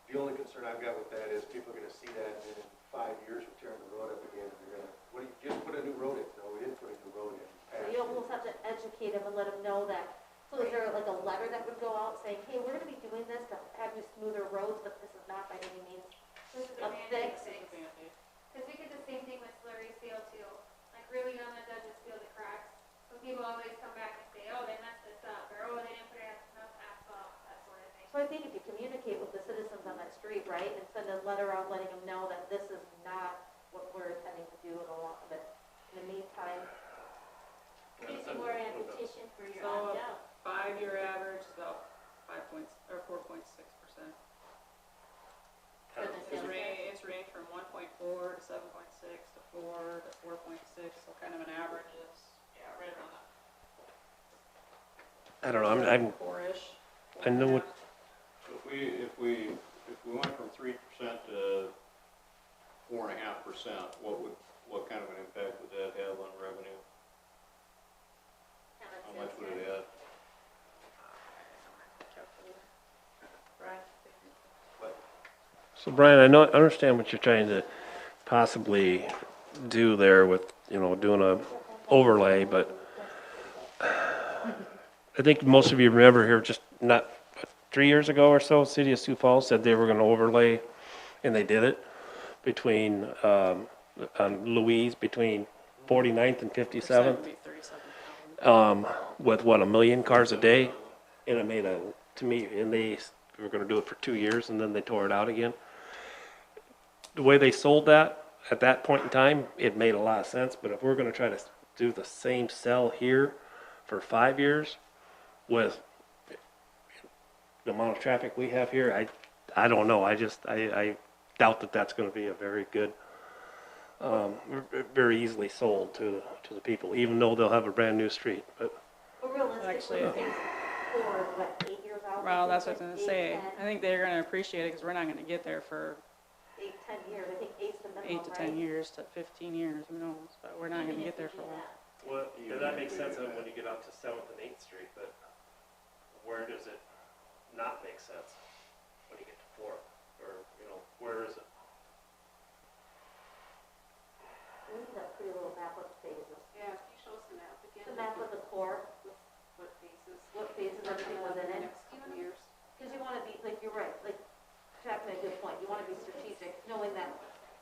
The only concern I've got with that is people are gonna see that, and then in 5 years, we're tearing the road up again, and they're gonna, what do you, just put a new road in? No, we didn't put a new road in. so Patched you it. almost have to educate them and let them know that. So is there like a letter that would go out saying, hey, we're gonna be doing this to have you smoother roads, but this is not by any means This is a a Band-Aid fix? fix. Because we did the same thing with slurry seal too. Like really young that does just feel the cracks. But people always come back and say, oh, they messed this up, or oh, they didn't put enough asphalt, that sort of thing. So I think if you communicate with the citizens on that street, right, and send a letter out letting them know that this is not what we're intending to do in the long, but in the meantime, Need some more petition for your So, opt-out. 5-year average is about 4.6%. For the It's sales tax. it's ranged from 1.4 to 7.6 to 4 to 4.6, so kind of an average is, right around that. I don't know, I'm 4-ish. I know what- So if we went from 3% to 4.5%, what kind of an impact would that have on revenue? How much would it add? Right. What? So Brian, I understand what you're trying to possibly do there with, doing a overlay, but I think most of you remember here just not 3 years ago or so, City of Sioux Falls said they were gonna overlay, and they did it between, on Louise, between 49th and 57th. Would be 37,000. With what, 1 million cars a day? And it made to me, and they were gonna do it for 2 years, and then they tore it out again. The way they sold that, at that point in time, it made a lot of sense, but if we're gonna try to do the same sell here for 5 years with the amount of traffic we have here, I don't know, I doubt that that's gonna be a very good, very easily sold to the people, even though they'll have a brand new street, but. But realistically, Actually, I think- for what, 8 years out? Well, that's what I was gonna say. 8, 10, I think they're gonna appreciate it because we're not gonna get there for 8, 10 years, I think 8's the minimum, 8 to 10 years to 15 years, who knows? But we're not gonna get there for a while. Well, yeah, that makes sense when you get out to 7th and 8th Street, but where does it not make sense when you get to 4th? Or, where is it? We need a pretty little map of phases. Yeah, can you show us the map again? The map of the core, What phases? what phases everything was in The it. next couple years. Because you want to be, like, you're right, like, Jack made a good point, you want to be strategic, knowing that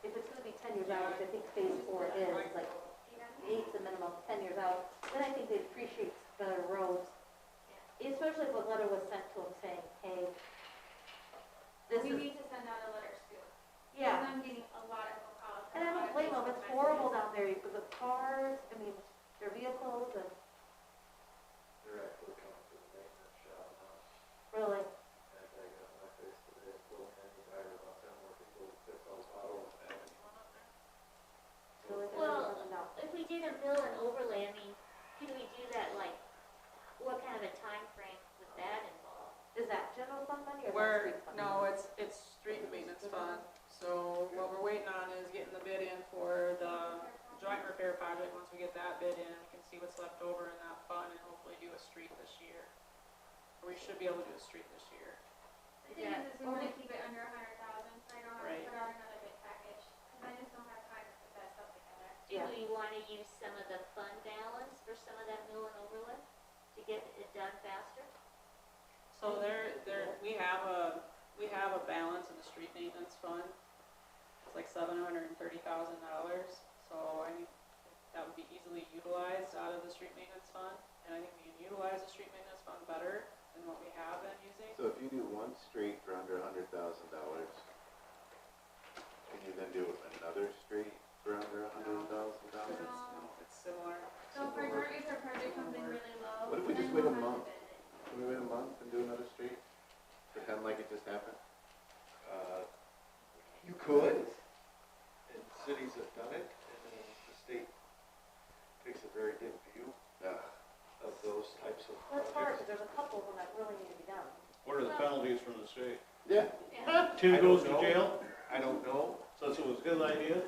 if it's going to be 10 years out, which I think phase 4 is, it's like 8's the minimum, 10 years out, then I think they appreciate better roads. Especially if a letter was sent to them saying, hey, this We is, need to send out a letter too. yeah. Because I'm getting a lot of phone calls. And I don't blame them, it's horrible down there, because of cars, I mean, their vehicles, and They're actually coming to the maintenance shop now. really, And I got my face today, little handy tire about them where people fix those potholes. really, Well, no. if we did a mill and overlay, I mean, can we do that, like, what kind of a time frame would that involve? Is that general fund money or is that We're, street fund? no, it's street maintenance fund. So what we're waiting on is getting the bid in for the joint repair project. Once we get that bid in, we can see what's left over in that fund and hopefully do a street this year. We should be able to do a street this year. The thing is we want to keep it under 100,000, so I don't have Right. to put out another bid package. Because I just don't have time to put that stuff together. Do Yeah. we wanna use some of the fund balance for some of that mill and overlay to get it done faster? So we have a balance in the street maintenance fund. It's like $730,000. So I think that would be easily utilized out of the street maintenance fund. And I think we can utilize the street maintenance fund better than what we have been using. So if you do one street for under $100,000, can you then do another street for under $100,000? It's similar. So if our joint repair project comes in really low, What if we then just wait a we'll have to month? bid it. Can we wait a month and do another street? Pretend like it just happened? You could, and cities have done it, and then the state takes a very dim view of those types of Well, it's hard, projects. because there's a couple of them that really need to be done. What are the penalties from the state? Yeah. Yeah. Two I goes don't to know. jail? I don't know. So it was a good idea?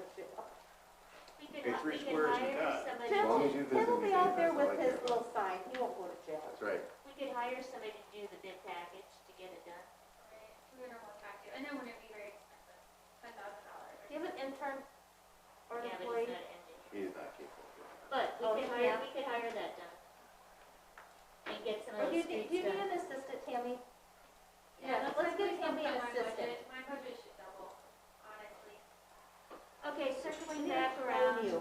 We could, Okay, we 3 could squares you hire got. somebody, As long as you Tim visit will me, be out there that's all with I his care about. little sign, he won't go to jail. That's right. we could hire somebody to do the bid package to get it done. Right. We're gonna work back to, and then we're gonna be very expensive, $10,000. Do you have an intern or an Yeah, but employee? he's not an engineer. He's not capable of doing that. But Oh, yeah. we could hire that done. And get some Or of do those you need, streets do you need done. an assistant, Tammy? Yeah, let's let's give give Tammy an my assistant. budget. My budget should double, honestly. Okay, We circling need back to phone around, you,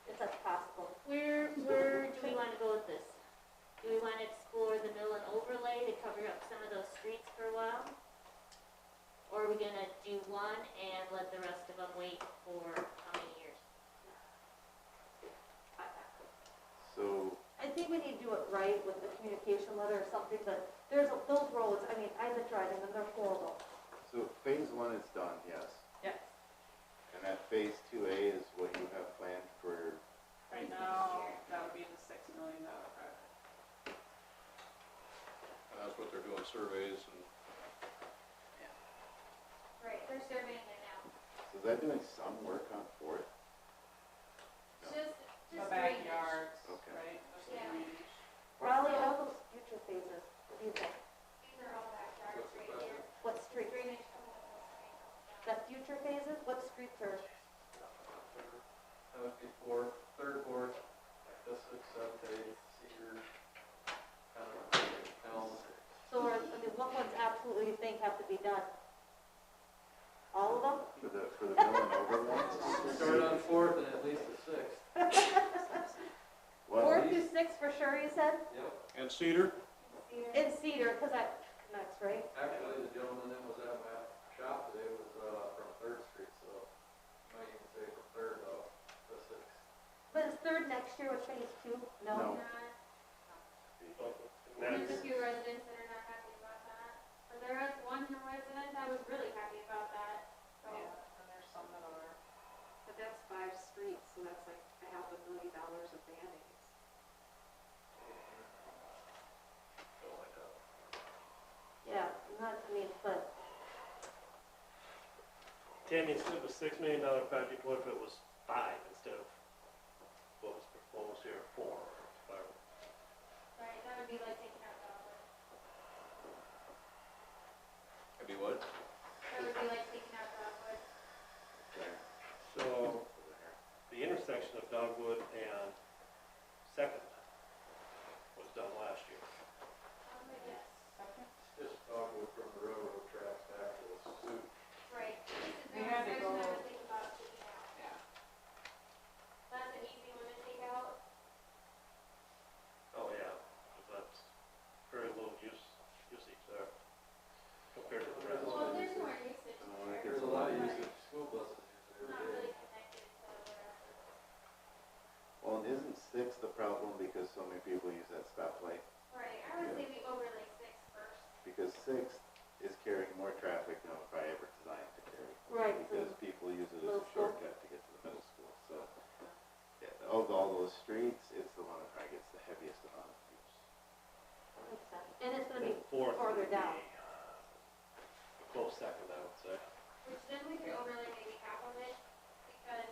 if that's possible. where do we wanna go with this? Do we wanna explore the mill and overlay to cover up some of those streets for a while? Or are we gonna do one and let the rest of them wait for how many years? So, I think we need to do it right with the communication letter or something, but there's, those roads, I mean, I've been driving them, they're horrible. so phase 1 is done, yes. Yes. And that phase 2A is what you have planned for, Right now, that would be the $6 million project. And that's what they're doing, surveys and. Right, they're surveying it now. so is that doing some work on 4th? No. Just The drainage. backyards, Okay. right? Just the Yeah. drainage. Raleigh, all those future phases, what do you think? These are all backyards right here. What street? Drainage. That future phases, what streets are, That would be fourth, third, fourth, like this, sixth, seventh, eighth, Cedar, kind of, Elm. so are, I mean, what ones absolutely you think have to be done? All of them? For the mill and over ones? Start on fourth and at least the sixth. Well, Fourth through sixth for sure, you said? Yep. And Cedar? In Cedar, because that connects, right? Actually, the gentleman that was at my shop today was, from Third Street, so you might even say from Third to the sixth. But is third next year with phase two? No. There's a few residents that are not happy about that, but there was one resident that was really happy about that, so. Yeah, and there's some that are. But that's 5 streets, so that's like $500,000 of Band-Aids. Yeah, not, I mean, but, Tammy, instead of a $6 million project, what if it was 5 instead of what was proposed here, 4? Right, that would be like taking out Dogwood. Could be what? That would be like taking out Dogwood. So, the intersection of Dogwood and Second was done last year. Yes. Just Dogwood from the railroad tracks back to the suit. Right, this is the They had to intersection I go- would think about taking out. Yeah. That's an easy one to take out. Oh, yeah, 'cause that's very low usage there compared to the rest. Well, there's more usage I there. think There's a lot of usage, school buses use it Not every really day. connected to the rest of it. Well, and isn't 6 the problem because so many people use that stoplight? Right, I would say we overlay 6 first. Because 6 is carrying more traffic than it was probably ever designed to carry. right, Because people use it as Middle a school. shortcut to get to the middle school, so. Yeah, of all those streets, it's the one that probably gets the heaviest amount of use. makes sense. And it's gonna be Fourth farther would be down. a close second, I would say. Which then we could overlay maybe half of it, because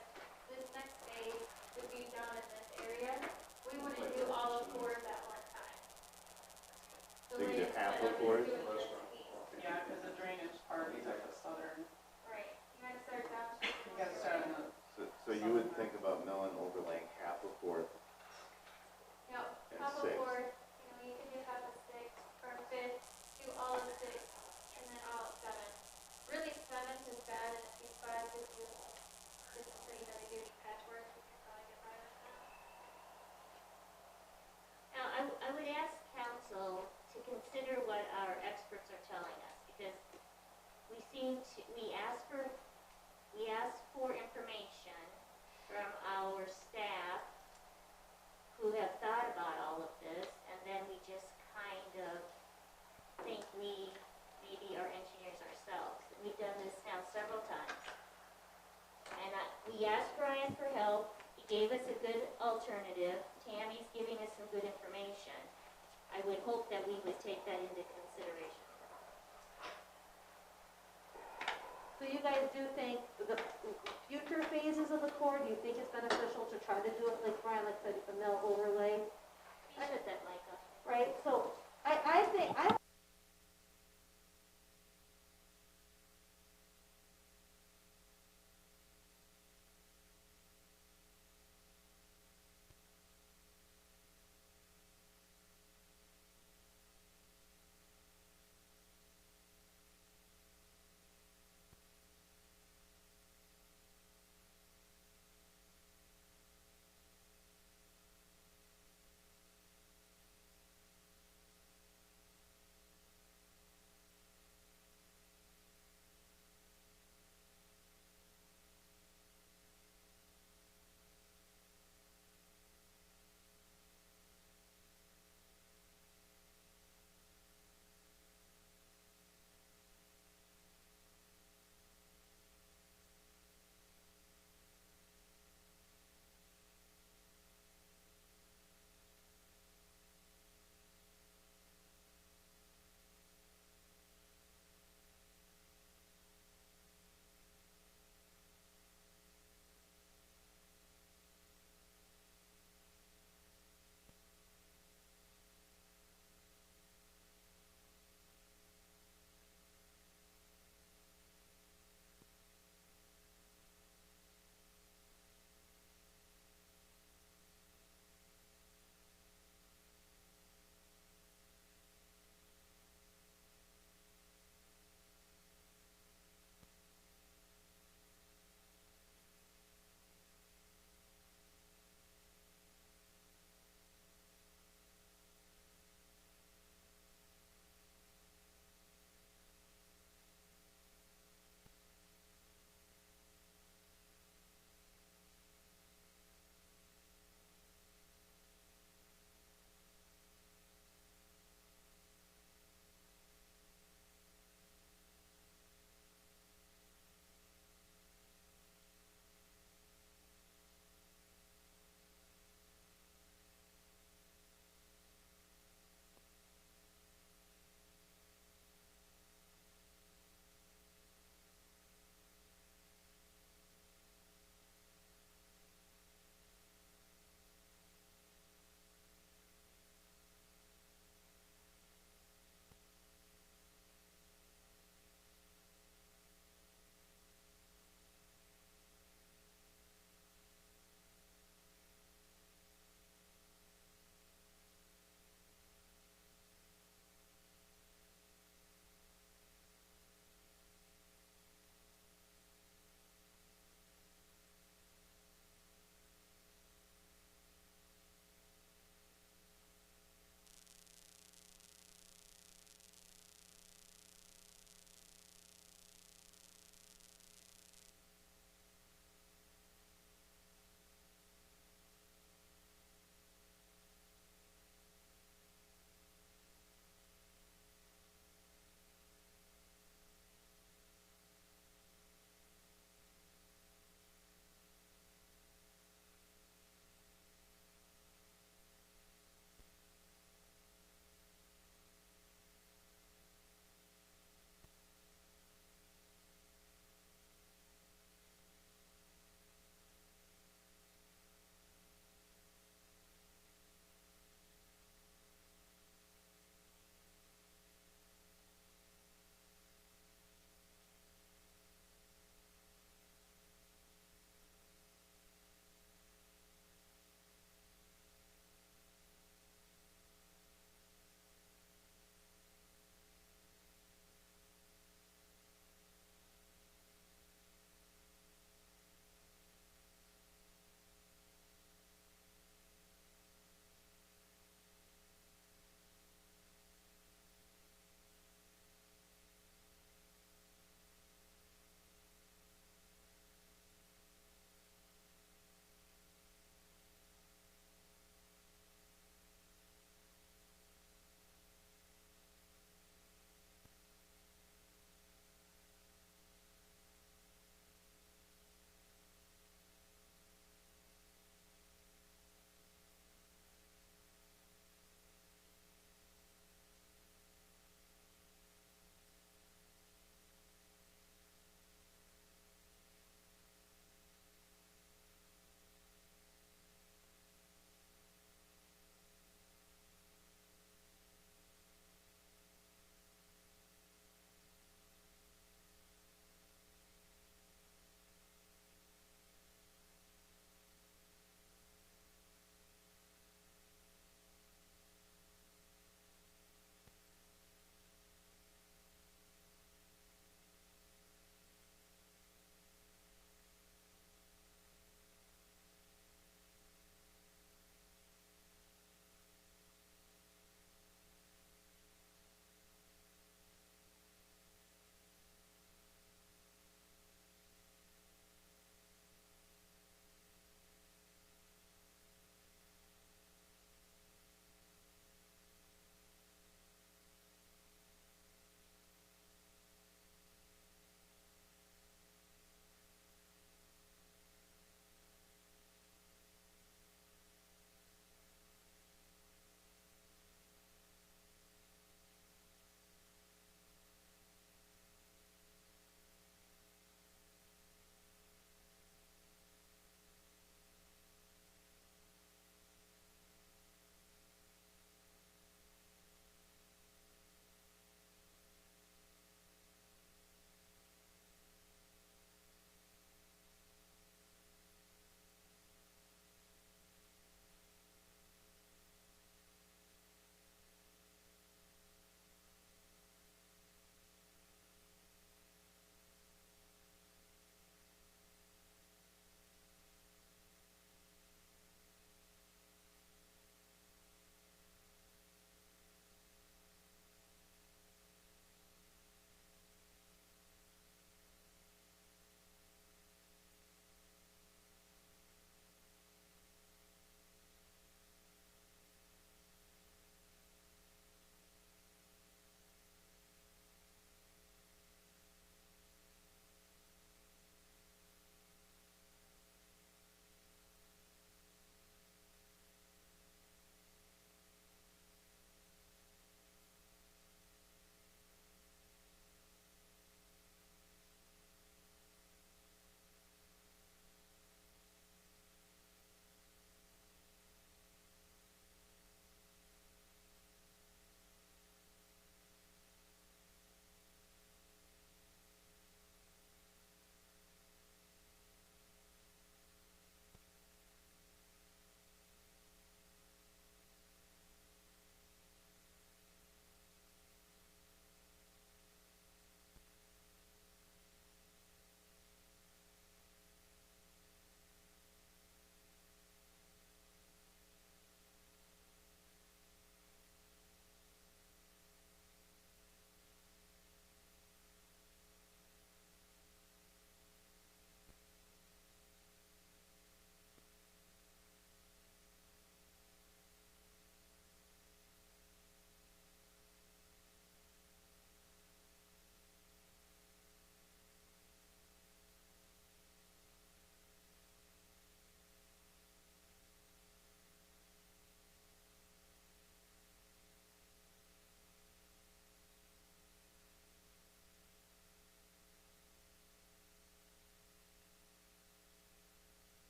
this next phase would be down in this area. We wouldn't do all of Ford at one time. So you then do it's half split of up Ford? into this piece. Yeah, because the drainage part is at the southern, Right, you gotta start down. you gotta start on the, So you would think about mill and overlaying half of 4th Yep, and half of 6th. Ford, you can do half of 6, or 5th, do all of 6, and then all of 7. Really, 7th is bad in a few spots, if you, this is pretty heavy duty patchwork, you can probably get by with that. Now, I would ask council to consider what our experts are telling us, because we ask for information from our staff who have thought about all of this, and then we just kind of think we maybe are engineers ourselves. We've done this now several times. And we asked Brian for help, he gave us a good alternative, Tammy's giving us some good information. I would hope that we would take that into consideration. So you guys do think the future phases of the core, do you think it's beneficial to try to do it like Brian, like said, the mill overlay, I put that mic up. right? So I think, I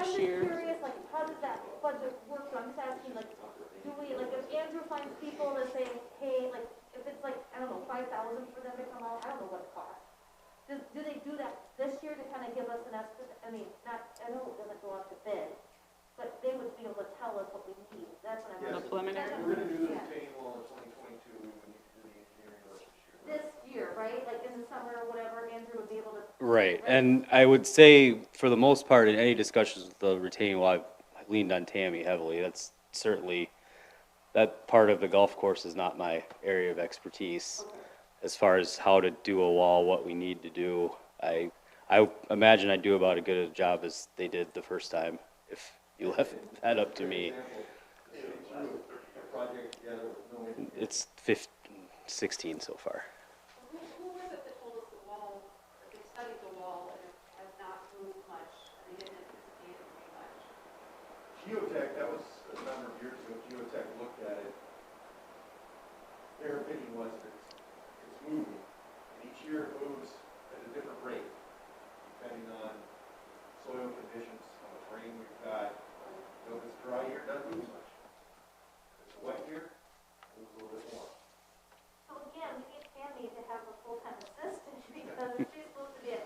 next I'm year. just curious, like, how does that budget work? So I'm just asking, like, do we, like, if Andrew finds people to say, hey, like, if it's like, I don't know, 5,000 for them to come out, I don't know what it costs. Do they do that this year to kind of give us an estimate? I mean, not, I know it doesn't go out to bid, but they would be able to tell us what we need. That's what I'm The asking. preliminary. We're gonna do the retaining wall in 2022, we would need to do the engineering work this year. This year, right? Like in the summer or whatever, Andrew would be able to. Right, and I would say, for the most part, in any discussions with the retaining wall, I've leaned on Tammy heavily. That's certainly, that part of the golf course is not my area of expertise. As far as how to do a wall, what we need to do, I imagine I'd do about as good a job as they did the first time, if you left that up to me. It's 16 so far. Who was it that told us the wall, that they studied the wall and it has not moved much, and they didn't anticipate it moving much? Geotech, that was a number of years ago, Geotech looked at it. Their opinion was that it's moving, and each year it moves at a different rate, depending on soil conditions, how much rain we've got. So if it's a dry year, it doesn't move much. If it's a wet year, it moves a little bit more. So again, we need Tammy to have a full-time assistant because she's supposed to be it.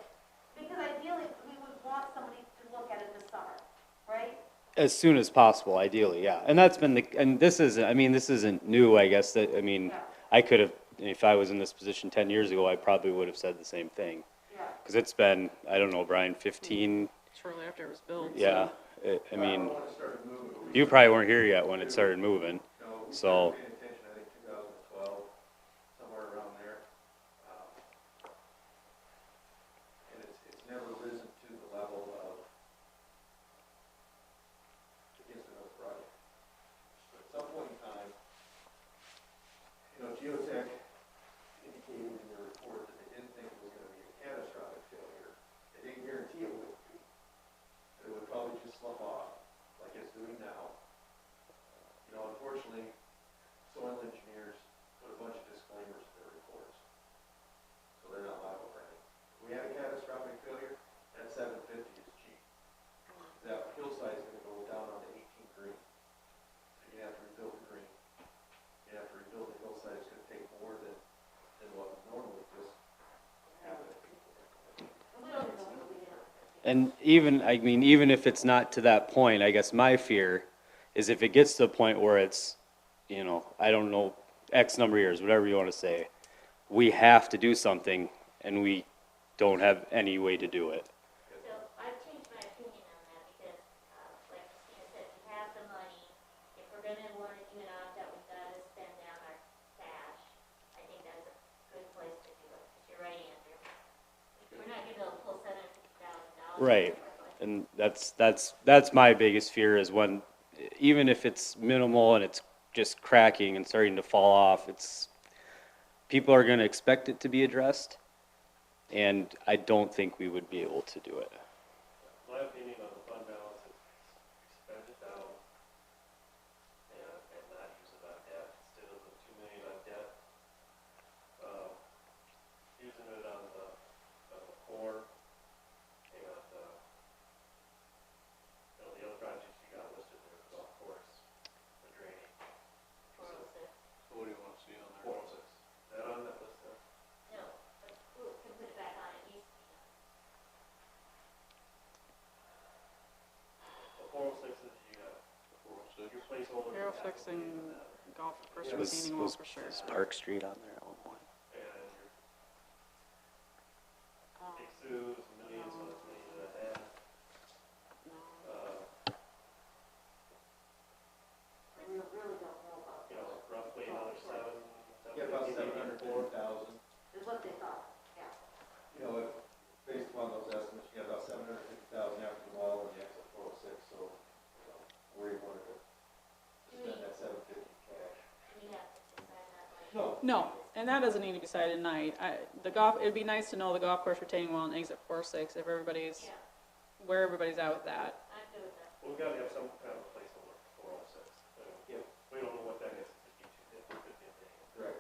Because ideally, we would want somebody to look at it this summer, right? As soon as possible, ideally, yeah. And that's been and this is, I mean, this isn't new, I guess, that, I mean, Yeah. I could have, if I was in this position 10 years ago, I probably would have said the same thing. Yeah. Because it's been, I don't know, Brian, 15, Shortly after it was built. yeah. I mean, When it started moving, you probably weren't here yet when it started moving, you know, we so. started paying attention, I think 2012, somewhere around there. And it's never risen to the level of against another project. But at some point in time, you know, Geotech indicated in their report that they didn't think it was gonna be a catastrophic failure. They didn't guarantee it would be. It would probably just slough off like it's doing now. You know, unfortunately, soil engineers put a bunch of disclaimers in their reports. So they're not liable for anything. If we had a catastrophic failure, that 750 is cheap. That hillside is gonna go down onto 18 green. So you have to rebuild the green. You have to rebuild the hillside, it's gonna take more than what would normally just happen. And even, I mean, even if it's not to that point, I guess my fear is if it gets to the point where it's, you know, I don't know, X number of years, whatever you want to say, we have to do something and we don't have any way to do it. So I've changed my opinion on that because, like Christina said, we have the money. If we're gonna wanna do an opt-out, we've gotta spend down our cash. I think that's a good place to do it, 'cause you're right, Andrew. We're not gonna be able to pull $750,000. Right. And that's my biggest fear is when, even if it's minimal and it's just cracking and starting to fall off, people are gonna expect it to be addressed. And I don't think we would be able to do it. My opinion on the fund balance is spend it down and not use it on debt, instead of the 2 million on debt. Using it on the core and, you know, the other projects you got listed there, the golf course, the drainage. So what do you want to see on there? 406, is that on that list there? No, but who can put it back on, it needs to be done. The 406 is you got, your placeholder. Arrow for capital fixing and golf course Was retaining wall for sure. Park Street on there at one point? your Um, big Sue's, millions, so it's million and a half. no. We really don't know about You know, roughly another Yeah, about 704,000. is what they thought, yeah. You know, based upon those estimates, you got about 750,000 after the wall and the exit 406, so, you know, where you wanted to spend that 750 cash. We have to decide that like. No, and that doesn't need to be decided tonight. It'd be nice to know the golf course retaining wall and exit 406 if everybody's, Yeah, where everybody's at with that. I'm good with that. Well, we gotta have some kind of a placeholder for 406. Yeah. We don't know what that is, it could be 250, could be a million. Correct.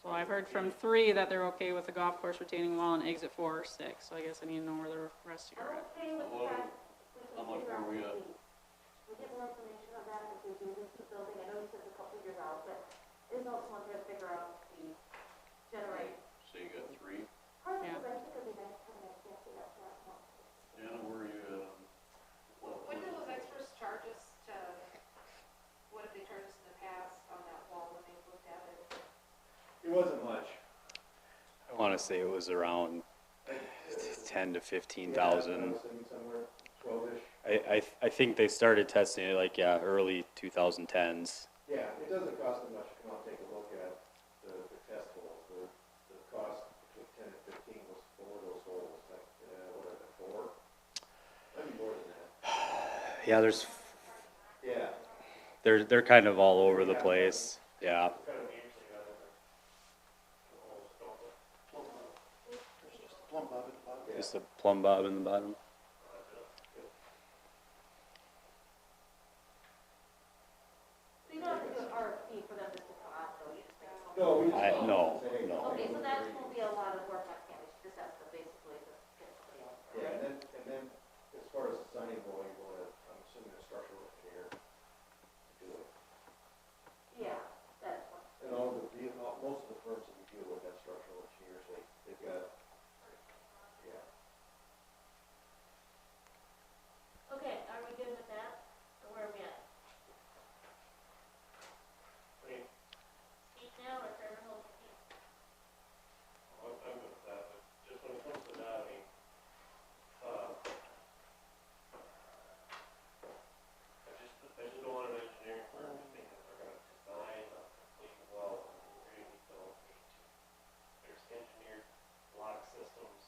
So I've heard from 3 that they're okay with the golf course retaining wall and exit 406, so I guess I need to know where the rest of you are I'm at. okay with What that. How much more we got? We'll get more information on that if we do lease the building. I know you said it's a couple years out, but it's also one to figure out the generate. So you got three? Probably, Yeah. but I think it'll be nice to come in and see that last month. Anna, where are you at on? When do those extras charge us to, what have they charged us in the past on that wall when they looked at it? It wasn't much. I wanna say it was around 10 to 15,000. Yeah, I was thinking somewhere 12-ish. I think they started testing it like, yeah, early 2010s. Yeah, it doesn't cost them much to come out and take a look at the test holes. The cost between 10 and 15 was for those holes, like, what are they, 4? Maybe more than that. Yeah, there's, Yeah. they're kind of all over the place, yeah. Just a plumb bob in the bottom. So you don't have to do an RFP for them just to come out, though, you just make a phone No, we I, just. no, say, hey, no. Okay, so that won't be a lot of work on campus, you just have to basically just get somebody else. Yeah, and then as far as the signing boy, you wanna, I'm assuming a structural engineer to do it. Yeah, that's one. And most of the firms that we deal with have structural engineers, they've got, yeah. Okay, are we good with that? Or where are we at? Speak now or forever hold your peace? I'm good with that, but just when it comes to that, I mean, I just don't want an engineering firm to think that they're gonna design a complete well when you really don't need to. There's engineered lock systems